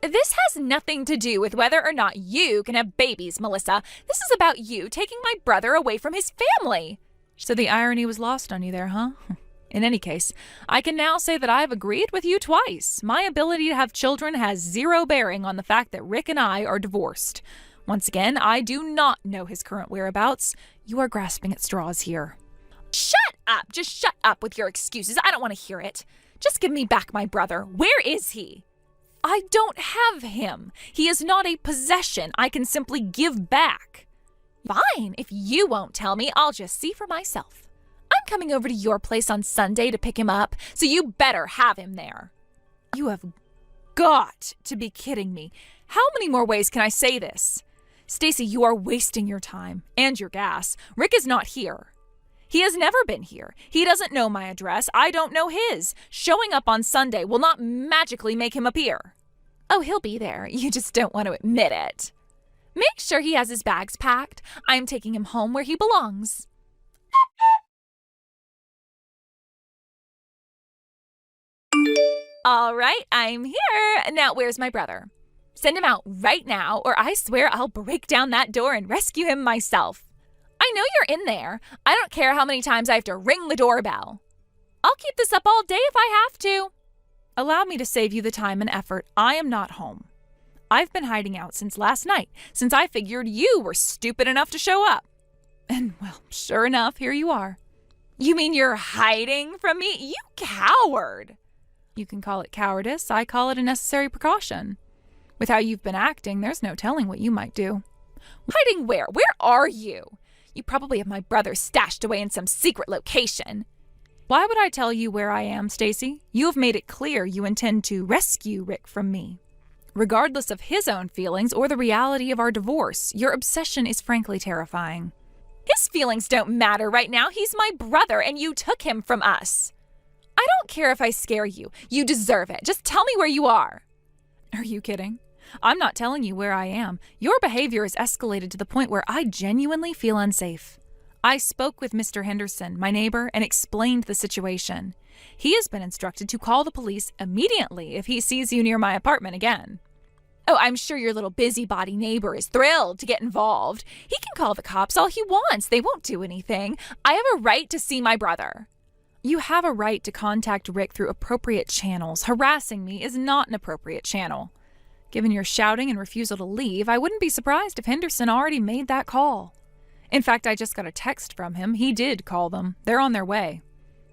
This has nothing to do with whether or not you can have babies, Melissa. This is about you taking my brother away from his family. So the irony was lost on you there, huh? In any case, I can now say that I've agreed with you twice. My ability to have children has zero bearing on the fact that Rick and I are divorced. Once again, I do not know his current whereabouts. You are grasping at straws here. Shut up! Just shut up with your excuses. I don't want to hear it. Just give me back my brother. Where is he? I don't have him. He is not a possession I can simply give back. Fine, if you won't tell me, I'll just see for myself. I'm coming over to your place on Sunday to pick him up, so you better have him there. You have got to be kidding me. How many more ways can I say this? Stacy, you are wasting your time and your gas. Rick is not here. He has never been here. He doesn't know my address. I don't know his. Showing up on Sunday will not magically make him appear. Oh, he'll be there. You just don't want to admit it. Make sure he has his bags packed. I'm taking him home where he belongs. All right, I'm here. Now, where's my brother? Send him out right now, or I swear I'll break down that door and rescue him myself. I know you're in there. I don't care how many times I have to ring the doorbell. I'll keep this up all day if I have to. Allow me to save you the time and effort. I am not home. I've been hiding out since last night, since I figured you were stupid enough to show up. And, well, sure enough, here you are. You mean you're hiding from me? You coward! You can call it cowardice. I call it a necessary precaution. With how you've been acting, there's no telling what you might do. Hiding where? Where are you? You probably have my brother stashed away in some secret location. Why would I tell you where I am, Stacy? You have made it clear you intend to rescue Rick from me. Regardless of his own feelings or the reality of our divorce, your obsession is frankly terrifying. His feelings don't matter right now. He's my brother, and you took him from us. I don't care if I scare you. You deserve it. Just tell me where you are. Are you kidding? I'm not telling you where I am. Your behavior has escalated to the point where I genuinely feel unsafe. I spoke with Mr. Henderson, my neighbor, and explained the situation. He has been instructed to call the police immediately if he sees you near my apartment again. Oh, I'm sure your little busybody neighbor is thrilled to get involved. He can call the cops all he wants. They won't do anything. I have a right to see my brother. You have a right to contact Rick through appropriate channels. Harassing me is not an appropriate channel. Given your shouting and refusal to leave, I wouldn't be surprised if Henderson already made that call. In fact, I just got a text from him. He did call them. They're on their way.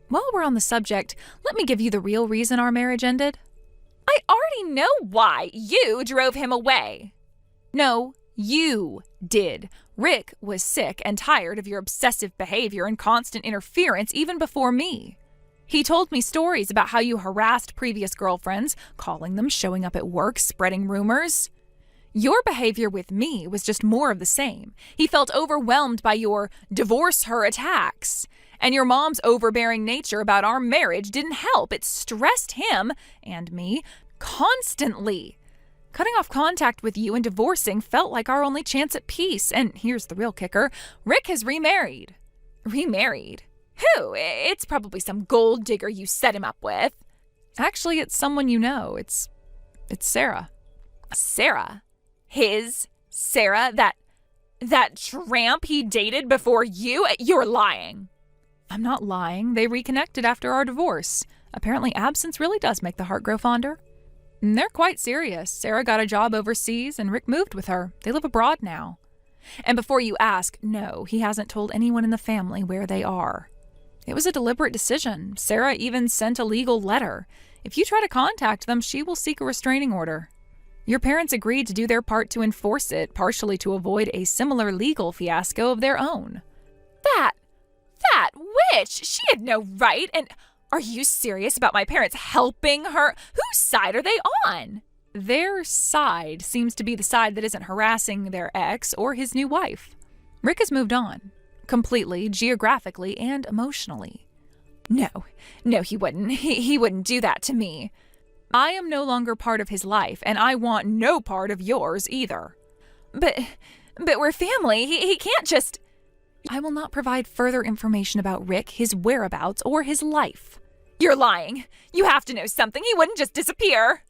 While we're on the subject, let me give you the real reason our marriage ended. I already know why. You drove him away. No, you did. Rick was sick and tired of your obsessive behavior and constant interference even before me. He told me stories about how you harassed previous girlfriends, calling them, showing up at work, spreading rumors. Your behavior with me was just more of the same. He felt overwhelmed by your divorce her attacks. And your mom's overbearing nature about our marriage didn't help. It stressed him and me constantly. Cutting off contact with you and divorcing felt like our only chance at peace. And here's the real kicker. Rick has remarried. Remarried? Who? It's probably some gold digger you set him up with. Actually, it's someone you know. It's Sarah. Sarah? His Sarah? That tramp he dated before you? You're lying. I'm not lying. They reconnected after our divorce. Apparently absence really does make the heart grow fonder. And they're quite serious. Sarah got a job overseas and Rick moved with her. They live abroad now. And before you ask, no, he hasn't told anyone in the family where they are. It was a deliberate decision. Sarah even sent a legal letter. If you try to contact them, she will seek a restraining order. Your parents agreed to do their part to enforce it, partially to avoid a similar legal fiasco of their own. That witch! She had no right, and are you serious about my parents helping her? Whose side are they on? Their side seems to be the side that isn't harassing their ex or his new wife. Rick has moved on. Completely, geographically, and emotionally. No, he wouldn't. He wouldn't do that to me. I am no longer part of his life, and I want no part of yours either. But we're family. He can't just... I will not provide further information about Rick, his whereabouts, or his life. You're lying. You have to know something. He wouldn't just disappear.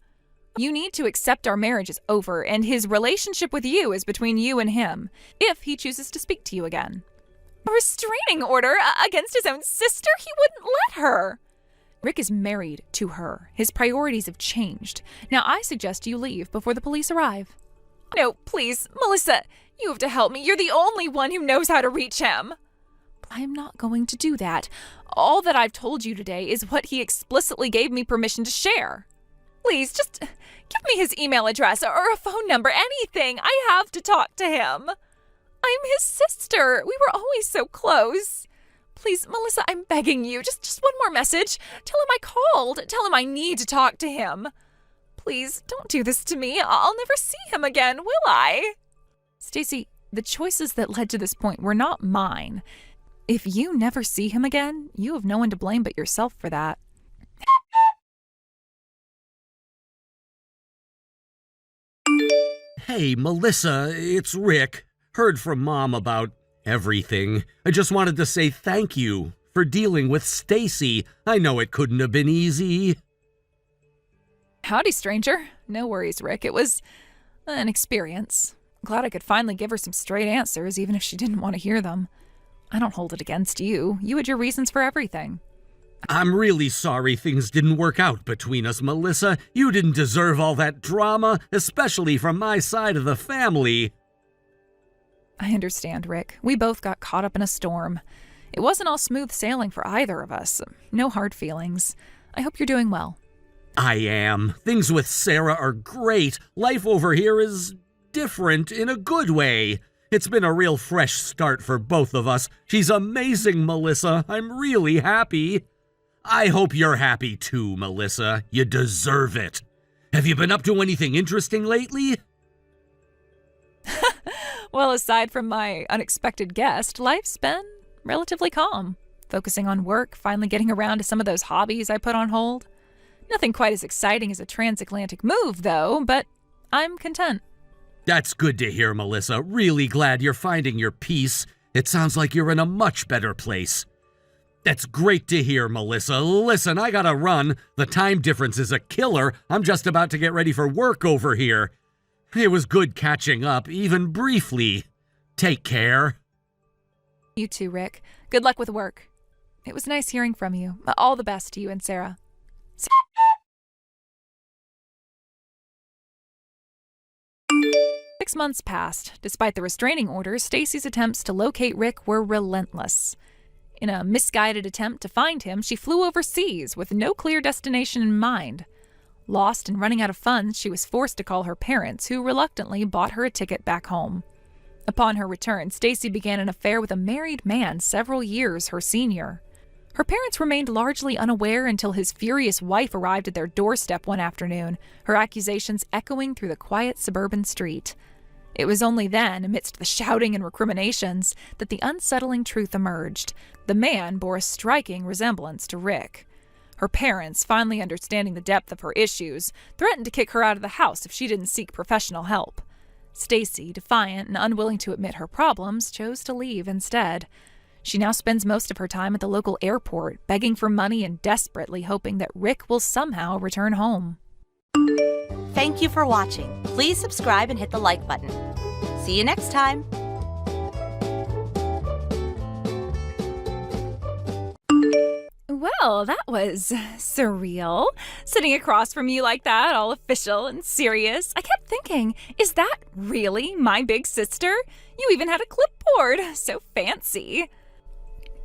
You need to accept our marriage is over, and his relationship with you is between you and him, if he chooses to speak to you again. A restraining order against his own sister? He wouldn't let her. Rick is married to her. His priorities have changed. Now I suggest you leave before the police arrive. No, please, Melissa, you have to help me. You're the only one who knows how to reach him. I am not going to do that. All that I've told you today is what he explicitly gave me permission to share. Please, just give me his email address or a phone number, anything. I have to talk to him. I'm his sister. We were always so close. Please, Melissa, I'm begging you. Just one more message. Tell him I called. Tell him I need to talk to him. Please, don't do this to me. I'll never see him again, will I? Stacy, the choices that led to this point were not mine. If you never see him again, you have no one to blame but yourself for that. Hey, Melissa, it's Rick. Heard from Mom about everything. I just wanted to say thank you for dealing with Stacy. I know it couldn't have been easy. Howdy, stranger. No worries, Rick. It was an experience. Glad I could finally give her some straight answers, even if she didn't want to hear them. I don't hold it against you. You had your reasons for everything. I'm really sorry things didn't work out between us, Melissa. You didn't deserve all that drama, especially from my side of the family. I understand, Rick. We both got caught up in a storm. It wasn't all smooth sailing for either of us. No hard feelings. I hope you're doing well. I am. Things with Sarah are great. Life over here is different in a good way. It's been a real fresh start for both of us. She's amazing, Melissa. I'm really happy. I hope you're happy too, Melissa. You deserve it. Have you been up to anything interesting lately? Well, aside from my unexpected guest, life's been relatively calm. Focusing on work, finally getting around to some of those hobbies I put on hold. Nothing quite as exciting as a transatlantic move, though, but I'm content. That's good to hear, Melissa. Really glad you're finding your peace. It sounds like you're in a much better place. That's great to hear, Melissa. Listen, I gotta run. The time difference is a killer. I'm just about to get ready for work over here. It was good catching up, even briefly. Take care. You too, Rick. Good luck with work. It was nice hearing from you. All the best to you and Sarah. 6 months passed. Despite the restraining orders, Stacy's attempts to locate Rick were relentless. In a misguided attempt to find him, she flew overseas with no clear destination in mind. Lost and running out of funds, she was forced to call her parents, who reluctantly bought her a ticket back home. Upon her return, Stacy began an affair with a married man several years her senior. Her parents remained largely unaware until his furious wife arrived at their doorstep one afternoon, her accusations echoing through the quiet suburban street. It was only then, amidst the shouting and recriminations, that the unsettling truth emerged. The man bore a striking resemblance to Rick. Her parents, finally understanding the depth of her issues, threatened to kick her out of the house if she didn't seek professional help. Stacy, defiant and unwilling to admit her problems, chose to leave instead. She now spends most of her time at the local airport, begging for money and desperately hoping that Rick will somehow return home. Thank you for watching. Please subscribe and hit the like button. See you next time. Well, that was surreal. Sitting across from you like that, all official and serious. I kept thinking, is that really my big sister? You even had a clipboard. So fancy.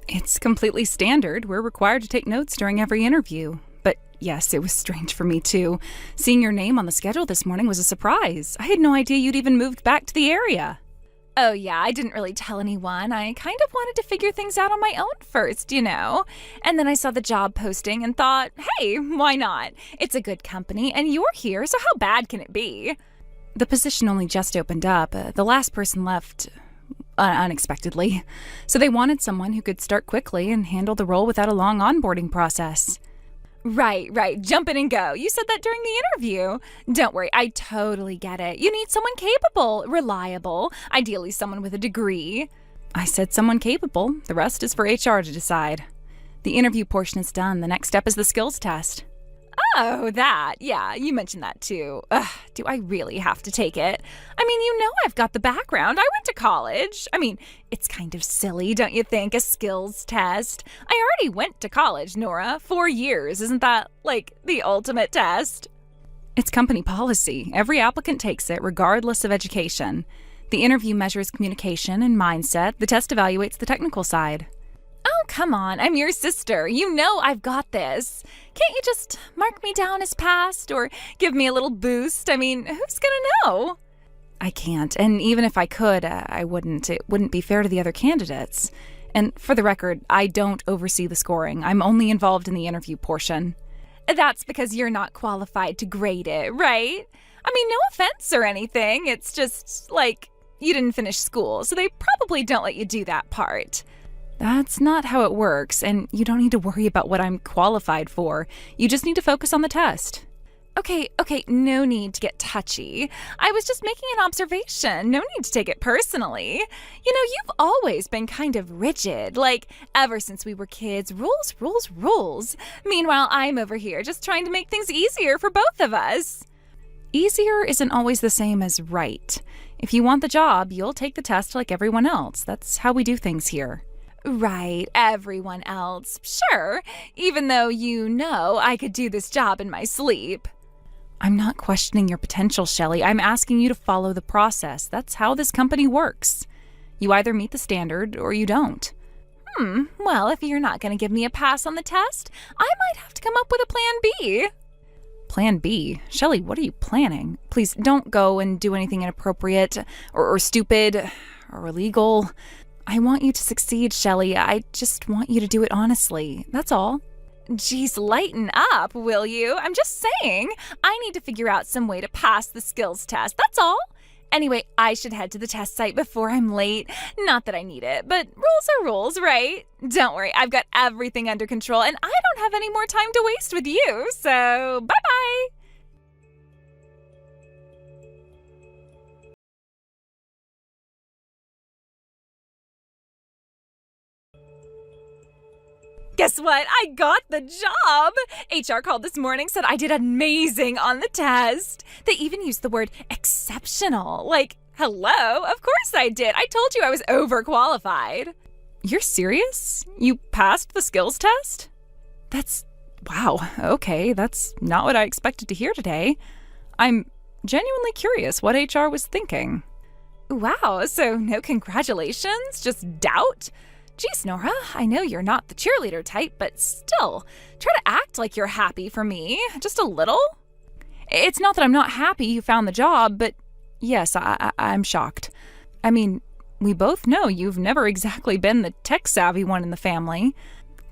It's completely standard. We're required to take notes during every interview. But yes, it was strange for me too. Seeing your name on the schedule this morning was a surprise. I had no idea you'd even moved back to the area. Oh yeah, I didn't really tell anyone. I kind of wanted to figure things out on my own first, you know. And then I saw the job posting and thought, hey, why not? It's a good company and you're here, so how bad can it be? The position only just opened up. The last person left unexpectedly. So they wanted someone who could start quickly and handle the role without a long onboarding process. Right. Jump in and go. You said that during the interview. Don't worry, I totally get it. You need someone capable, reliable, ideally someone with a degree. I said someone capable. The rest is for HR to decide. The interview portion is done. The next step is the skills test. Oh, that. Yeah, you mentioned that too. Ugh, do I really have to take it? I mean, you know I've got the background. I went to college. I mean, it's kind of silly, don't you think? A skills test. I already went to college, Nora. 4 years. Isn't that, like, the ultimate test? It's company policy. Every applicant takes it, regardless of education. The interview measures communication and mindset. The test evaluates the technical side. Oh, come on. I'm your sister. You know I've got this. Can't you just mark me down as passed or give me a little boost? I mean, who's gonna know? I can't. And even if I could, I wouldn't. It wouldn't be fair to the other candidates. And for the record, I don't oversee the scoring. I'm only involved in the interview portion. That's because you're not qualified to grade it, right? I mean, no offense or anything. It's just, like, you didn't finish school, so they probably don't let you do that part. That's not how it works, and you don't need to worry about what I'm qualified for. You just need to focus on the test. Okay, no need to get touchy. I was just making an observation. No need to take it personally. You know, you've always been kind of rigid, like, ever since we were kids. Rules. Meanwhile, I'm over here just trying to make things easier for both of us. Easier isn't always the same as right. If you want the job, you'll take the test like everyone else. That's how we do things here. Right, everyone else. Sure, even though you know I could do this job in my sleep. I'm not questioning your potential, Shelley. I'm asking you to follow the process. That's how this company works. You either meet the standard or you don't. Well, if you're not going to give me a pass on the test, I might have to come up with a plan B. Plan B? Shelley, what are you planning? Please don't go and do anything inappropriate or stupid or illegal. I want you to succeed, Shelley. I just want you to do it honestly. That's all. Geez, lighten up, will you? I'm just saying. I need to figure out some way to pass the skills test. That's all. Anyway, I should head to the test site before I'm late. Not that I need it, but rules are rules, right? Don't worry, I've got everything under control, and I don't have any more time to waste with you, so bye-bye. Guess what? I got the job! HR called this morning, said I did amazing on the test. They even used the word exceptional. Like, hello? Of course I did. I told you I was overqualified. You're serious? You passed the skills test? Wow, okay, that's not what I expected to hear today. I'm genuinely curious what HR was thinking. Wow, so no congratulations? Just doubt? Geez, Nora, I know you're not the cheerleader type, but still, try to act like you're happy for me, just a little. It's not that I'm not happy you found the job, but yes, I'm shocked. I mean, we both know you've never exactly been the tech-savvy one in the family.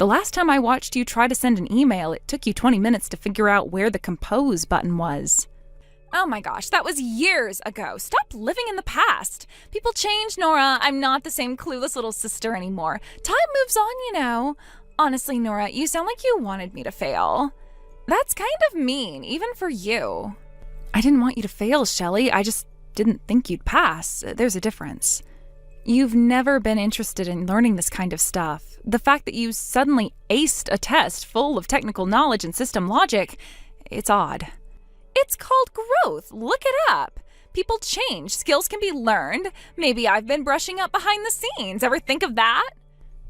The last time I watched you try to send an email, it took you 20 minutes to figure out where the compose button was. Oh my gosh, that was years ago. Stop living in the past. People change, Nora. I'm not the same clueless little sister anymore. Time moves on, you know. Honestly, Nora, you sound like you wanted me to fail. That's kind of mean, even for you. I didn't want you to fail, Shelley. I just didn't think you'd pass. There's a difference. You've never been interested in learning this kind of stuff. The fact that you suddenly aced a test full of technical knowledge and system logic, it's odd. It's called growth. Look it up. People change. Skills can be learned. Maybe I've been brushing up behind the scenes. Ever think of that?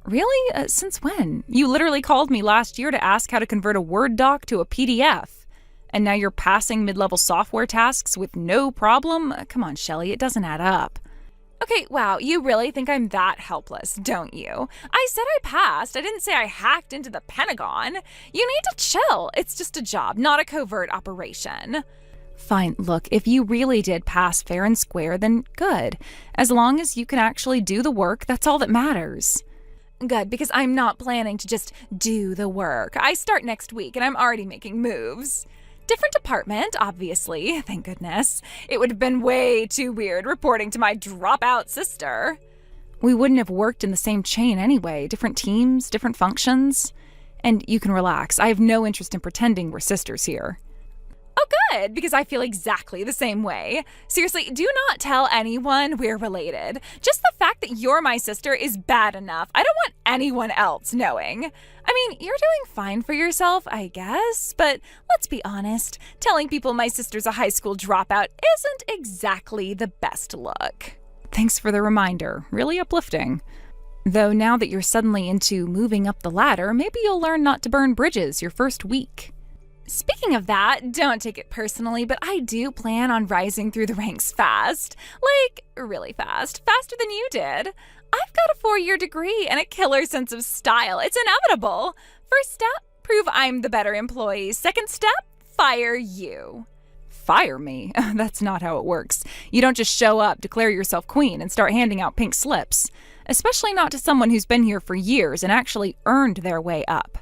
Really? Since when? You literally called me last year to ask how to convert a Word doc to a PDF. And now you're passing mid-level software tasks with no problem? Come on, Shelley, it doesn't add up. Okay, wow, you really think I'm that helpless, don't you? I said I passed. I didn't say I hacked into the Pentagon. You need to chill. It's just a job, not a covert operation. Fine, look, if you really did pass fair and square, then good. As long as you can actually do the work, that's all that matters. Good, because I'm not planning to just do the work. I start next week, and I'm already making moves. Different department, obviously, thank goodness. It would have been way too weird reporting to my dropout sister. We wouldn't have worked in the same chain anyway, different teams, different functions. And you can relax, I have no interest in pretending we're sisters here. Oh good, because I feel exactly the same way. Seriously, do not tell anyone we're related. Just the fact that you're my sister is bad enough. I don't want anyone else knowing. I mean, you're doing fine for yourself, I guess, but let's be honest, telling people my sister's a high school dropout isn't exactly the best look. Thanks for the reminder, really uplifting. Though now that you're suddenly into moving up the ladder, maybe you'll learn not to burn bridges your first week. Speaking of that, don't take it personally, but I do plan on rising through the ranks fast. Like, really fast. Faster than you did. I've got a 4-year degree and a killer sense of style. It's inevitable. First step, prove I'm the better employee. Second step, fire you. Fire me? That's not how it works. You don't just show up, declare yourself queen, and start handing out pink slips. Especially not to someone who's been here for years and actually earned their way up.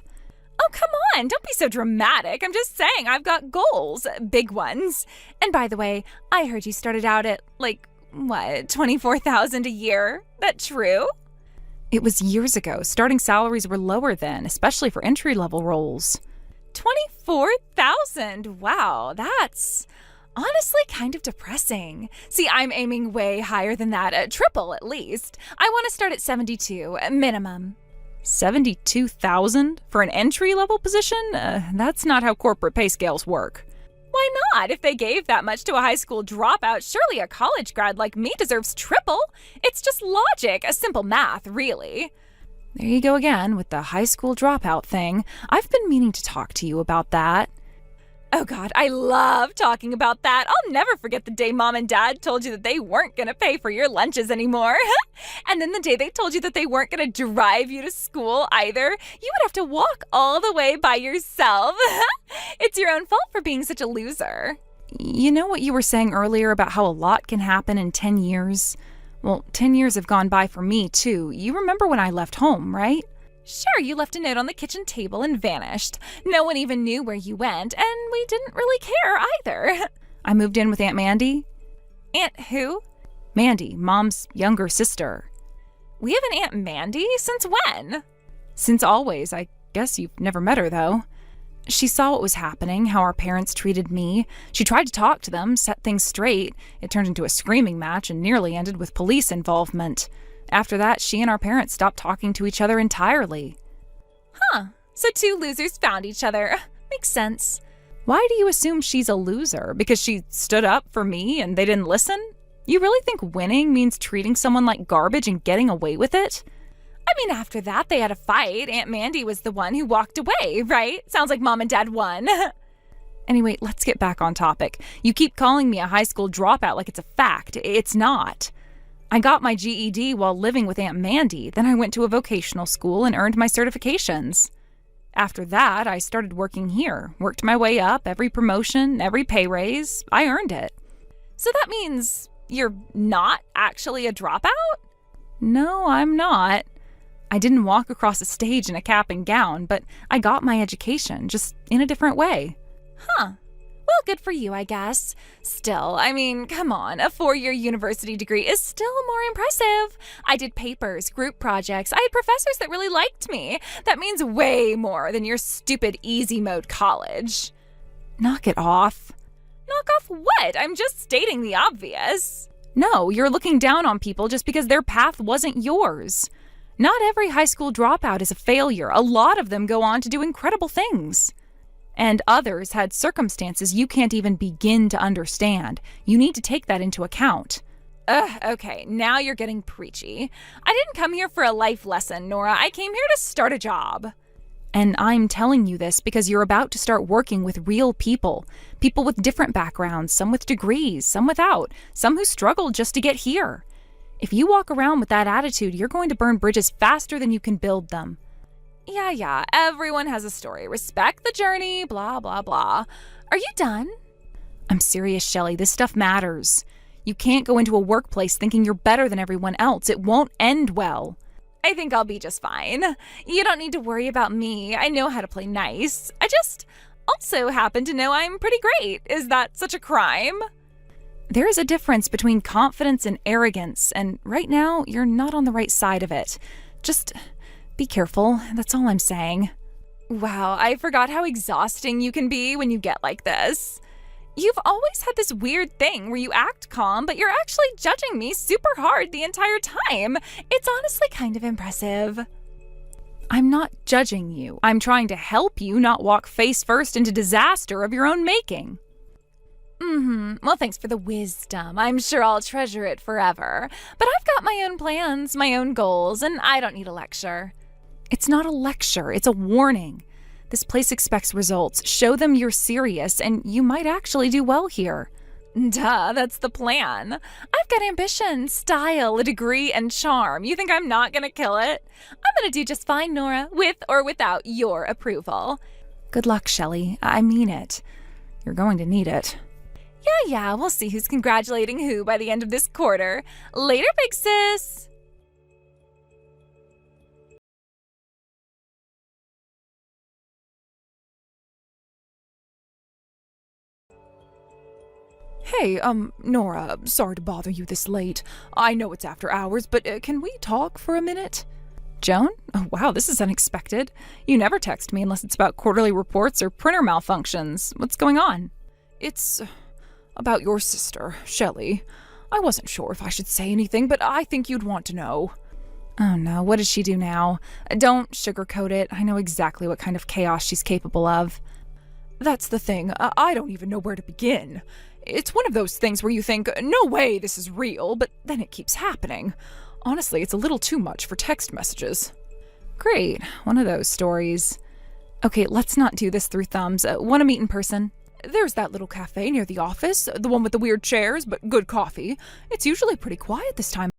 Oh, come on, don't be so dramatic. I'm just saying I've got goals, big ones. And by the way, I heard you started out at, $24,000 a year? That true? It was years ago. Starting salaries were lower then, especially for entry-level roles. 24,000? Wow, that's honestly kind of depressing. See, I'm aiming way higher than that, triple at least. I want to start at 72, minimum. 72,000 for an entry-level position? That's not how corporate pay scales work. Why not? If they gave that much to a high school dropout, surely a college grad like me deserves triple. It's just logic, a simple math, really. There you go again with the high school dropout thing. I've been meaning to talk to you about that. Oh God, I love talking about that. I'll never forget the day Mom and Dad told you that they weren't going to pay for your lunches anymore. And then the day they told you that they weren't going to drive you to school either. You would have to walk all the way by yourself. It's your own fault for being such a loser. You know what you were saying earlier about how a lot can happen in 10 years? Well, 10 years have gone by for me too. You remember when I left home, right? Sure, you left a note on the kitchen table and vanished. No one even knew where you went, and we didn't really care either. I moved in with Aunt Mandy. Aunt who? Mandy, Mom's younger sister. We have an Aunt Mandy? Since when? Since always. I guess you've never met her, though. She saw what was happening, how our parents treated me. She tried to talk to them, set things straight. It turned into a screaming match and nearly ended with police involvement. After that, she and our parents stopped talking to each other entirely. Huh. So two losers found each other. Makes sense. Why do you assume she's a loser? Because she stood up for me and they didn't listen? You really think winning means treating someone like garbage and getting away with it? I mean, after that, they had a fight. Aunt Mandy was the one who walked away, right? Sounds like Mom and Dad won. Anyway, let's get back on topic. You keep calling me a high school dropout like it's a fact. It's not. I got my GED while living with Aunt Mandy. Then I went to a vocational school and earned my certifications. After that, I started working here. Worked my way up, every promotion, every pay raise. I earned it. So that means you're not actually a dropout? No, I'm not. I didn't walk across a stage in a cap and gown, but I got my education, just in a different way. Huh. Well, good for you, I guess. Still, I mean, come on, a 4-year university degree is still more impressive. I did papers, group projects, I had professors that really liked me. That means way more than your stupid easy mode college. Knock it off. Knock off what? I'm just stating the obvious. No, you're looking down on people just because their path wasn't yours. Not every high school dropout is a failure. A lot of them go on to do incredible things. And others had circumstances you can't even begin to understand. You need to take that into account. Okay, now you're getting preachy. I didn't come here for a life lesson, Nora. I came here to start a job. And I'm telling you this because you're about to start working with real people. People with different backgrounds, some with degrees, some without, some who struggled just to get here. If you walk around with that attitude, you're going to burn bridges faster than you can build them. Yeah, everyone has a story. Respect the journey, blah, blah, blah. Are you done? I'm serious, Shelley. This stuff matters. You can't go into a workplace thinking you're better than everyone else. It won't end well. I think I'll be just fine. You don't need to worry about me. I know how to play nice. I just also happen to know I'm pretty great. Is that such a crime? There is a difference between confidence and arrogance, and right now, you're not on the right side of it. Just be careful. That's all I'm saying. Wow, I forgot how exhausting you can be when you get like this. You've always had this weird thing where you act calm, but you're actually judging me super hard the entire time. It's honestly kind of impressive. I'm not judging you. I'm trying to help you not walk face first into disaster of your own making. Well, thanks for the wisdom. I'm sure I'll treasure it forever. But I've got my own plans, my own goals, and I don't need a lecture. It's not a lecture, it's a warning. This place expects results. Show them you're serious, and you might actually do well here. Duh, that's the plan. I've got ambition, style, a degree, and charm. You think I'm not gonna kill it? I'm gonna do just fine, Nora, with or without your approval. Good luck, Shelley. I mean it. You're going to need it. Yeah, we'll see who's congratulating who by the end of this quarter. Later, big sis! Hey, Nora, sorry to bother you this late. I know it's after hours, but can we talk for a minute? Joan? Oh, wow, this is unexpected. You never text me unless it's about quarterly reports or printer malfunctions. What's going on? It's about your sister, Shelley. I wasn't sure if I should say anything, but I think you'd want to know. Oh no, what does she do now? Don't sugarcoat it. I know exactly what kind of chaos she's capable of. That's the thing. I don't even know where to begin. It's one of those things where you think, no way this is real, but then it keeps happening. Honestly, it's a little too much for text messages. Great, one of those stories. Okay, let's not do this through thumbs. Want to meet in person? There's that little cafe near the office, the one with the weird chairs, but good coffee. It's usually pretty quiet this time.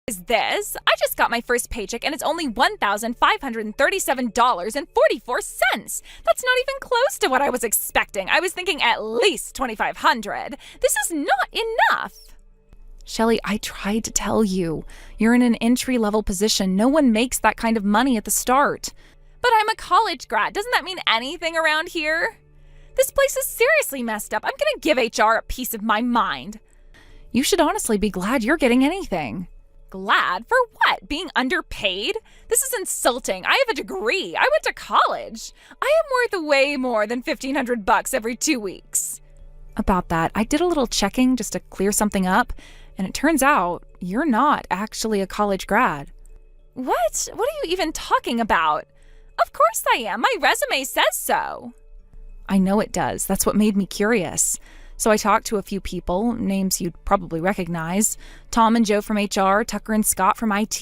Is this? I just got my first paycheck and it's only $1,537.44. That's not even close to what I was expecting. I was thinking at least $2,500. This is not enough. Shelley, I tried to tell you. You're in an entry-level position. No one makes that kind of money at the start. But I'm a college grad. Doesn't that mean anything around here? This place is seriously messed up. I'm gonna give HR a piece of my mind. You should honestly be glad you're getting anything. Glad? For what? Being underpaid? This is insulting. I have a degree. I went to college. I am worth way more than $1,500 every 2 weeks. About that, I did a little checking just to clear something up, and it turns out you're not actually a college grad. What? What are you even talking about? Of course I am. My resume says so. I know it does. That's what made me curious. So I talked to a few people, names you'd probably recognize. Tom and Joe from HR, Tucker and Scott from IT.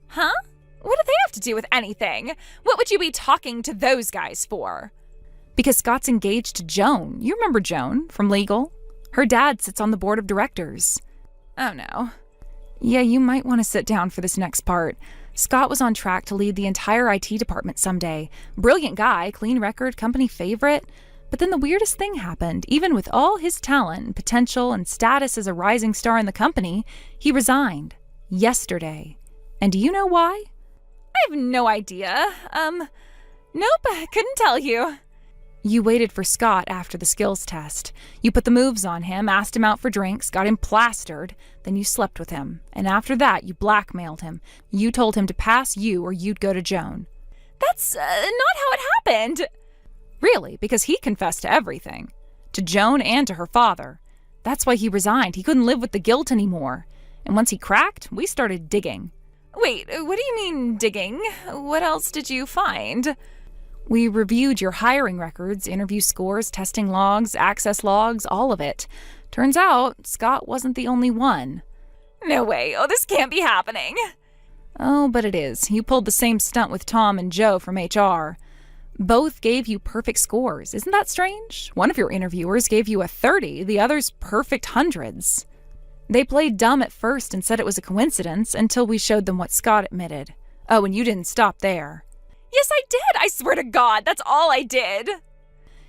Huh? What do they have to do with anything? What would you be talking to those guys for? Because Scott's engaged to Joan. You remember Joan from legal? Her dad sits on the board of directors. Oh no. Yeah, you might want to sit down for this next part. Scott was on track to lead the entire IT department someday. Brilliant guy, clean record, company favorite. But then the weirdest thing happened. Even with all his talent, potential, and status as a rising star in the company, he resigned. Yesterday. And do you know why? I have no idea. Nope, I couldn't tell you. You waited for Scott after the skills test. You put the moves on him, asked him out for drinks, got him plastered, then you slept with him. And after that, you blackmailed him. You told him to pass you or you'd go to Joan. That's not how it happened. Really, because he confessed to everything. To Joan and to her father. That's why he resigned. He couldn't live with the guilt anymore. And once he cracked, we started digging. Wait, what do you mean digging? What else did you find? We reviewed your hiring records, interview scores, testing logs, access logs, all of it. Turns out, Scott wasn't the only one. No way. Oh, this can't be happening. Oh, but it is. You pulled the same stunt with Tom and Joe from HR. Both gave you perfect scores. Isn't that strange? One of your interviewers gave you a 30, the other's perfect hundreds. They played dumb at first and said it was a coincidence until we showed them what Scott admitted. Oh, and you didn't stop there. Yes, I did. I swear to God, that's all I did.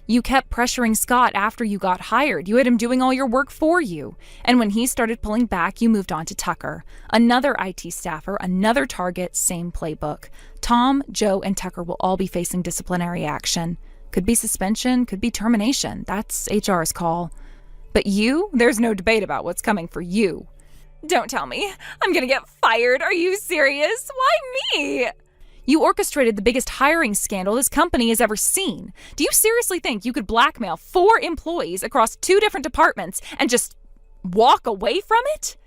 You kept pressuring Scott after you got hired. You had him doing all your work for you. And when he started pulling back, you moved on to Tucker. Another IT staffer, another target, same playbook. Tom, Joe, and Tucker will all be facing disciplinary action. Could be suspension, could be termination. That's HR's call. But you, there's no debate about what's coming for you. Don't tell me. I'm gonna get fired. Are you serious? Why me? You orchestrated the biggest hiring scandal this company has ever seen. Do you seriously think you could blackmail 4 employees across 2 different departments and just walk away from it?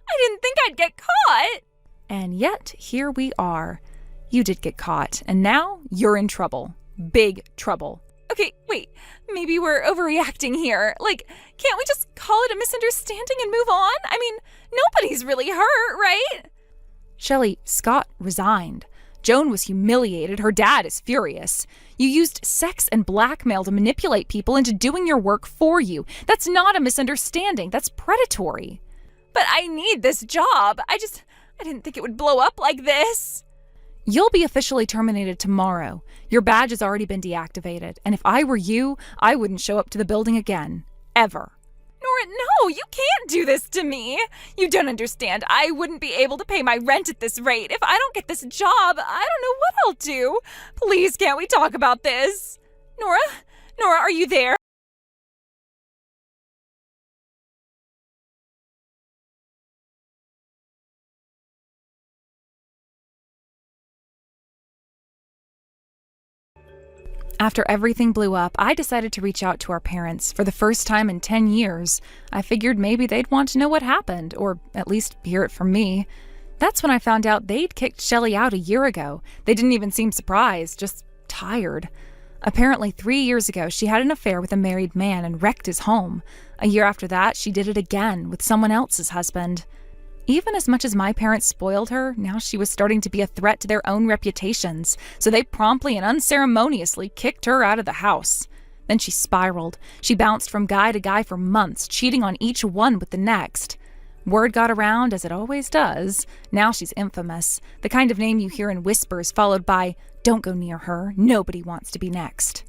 I didn't think I'd get caught. And yet, here we are. You did get caught, and now you're in trouble. Big trouble. Okay, wait. Maybe we're overreacting here. Like, can't we just call it a misunderstanding and move on? I mean, nobody's really hurt, right? Shelley, Scott resigned. Joan was humiliated. Her dad is furious. You used sex and blackmail to manipulate people into doing your work for you. That's not a misunderstanding. That's predatory. But I need this job. I didn't think it would blow up like this. You'll be officially terminated tomorrow. Your badge has already been deactivated. And if I were you, I wouldn't show up to the building again. Ever. Nora, no, you can't do this to me. You don't understand. I wouldn't be able to pay my rent at this rate. If I don't get this job, I don't know what I'll do. Please, can't we talk about this? Nora, are you there? After everything blew up, I decided to reach out to our parents. For the first time in 10 years, I figured maybe they'd want to know what happened, or at least hear it from me. That's when I found out they'd kicked Shelley out a year ago. They didn't even seem surprised, just tired. Apparently 3 years ago, she had an affair with a married man and wrecked his home. A year after that, she did it again with someone else's husband. Even as much as my parents spoiled her, now she was starting to be a threat to their own reputations, so they promptly and unceremoniously kicked her out of the house. Then she spiraled. She bounced from guy to guy for months, cheating on each one with the next. Word got around, as it always does. Now she's infamous, the kind of name you hear in whispers followed by, "Don't go near her, nobody wants to be next."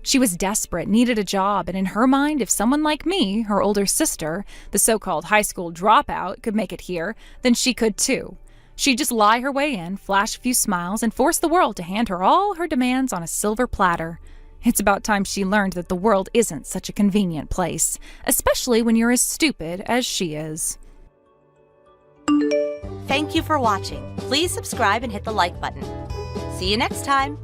She was desperate, needed a job, and in her mind, if someone like me, her older sister, the so-called high school dropout, could make it here, then she could too. She'd just lie her way in, flash a few smiles, and force the world to hand her all her demands on a silver platter. It's about time she learned that the world isn't such a convenient place, especially when you're as stupid as she is. Thank you for watching. Please subscribe and hit the like button. See you next time.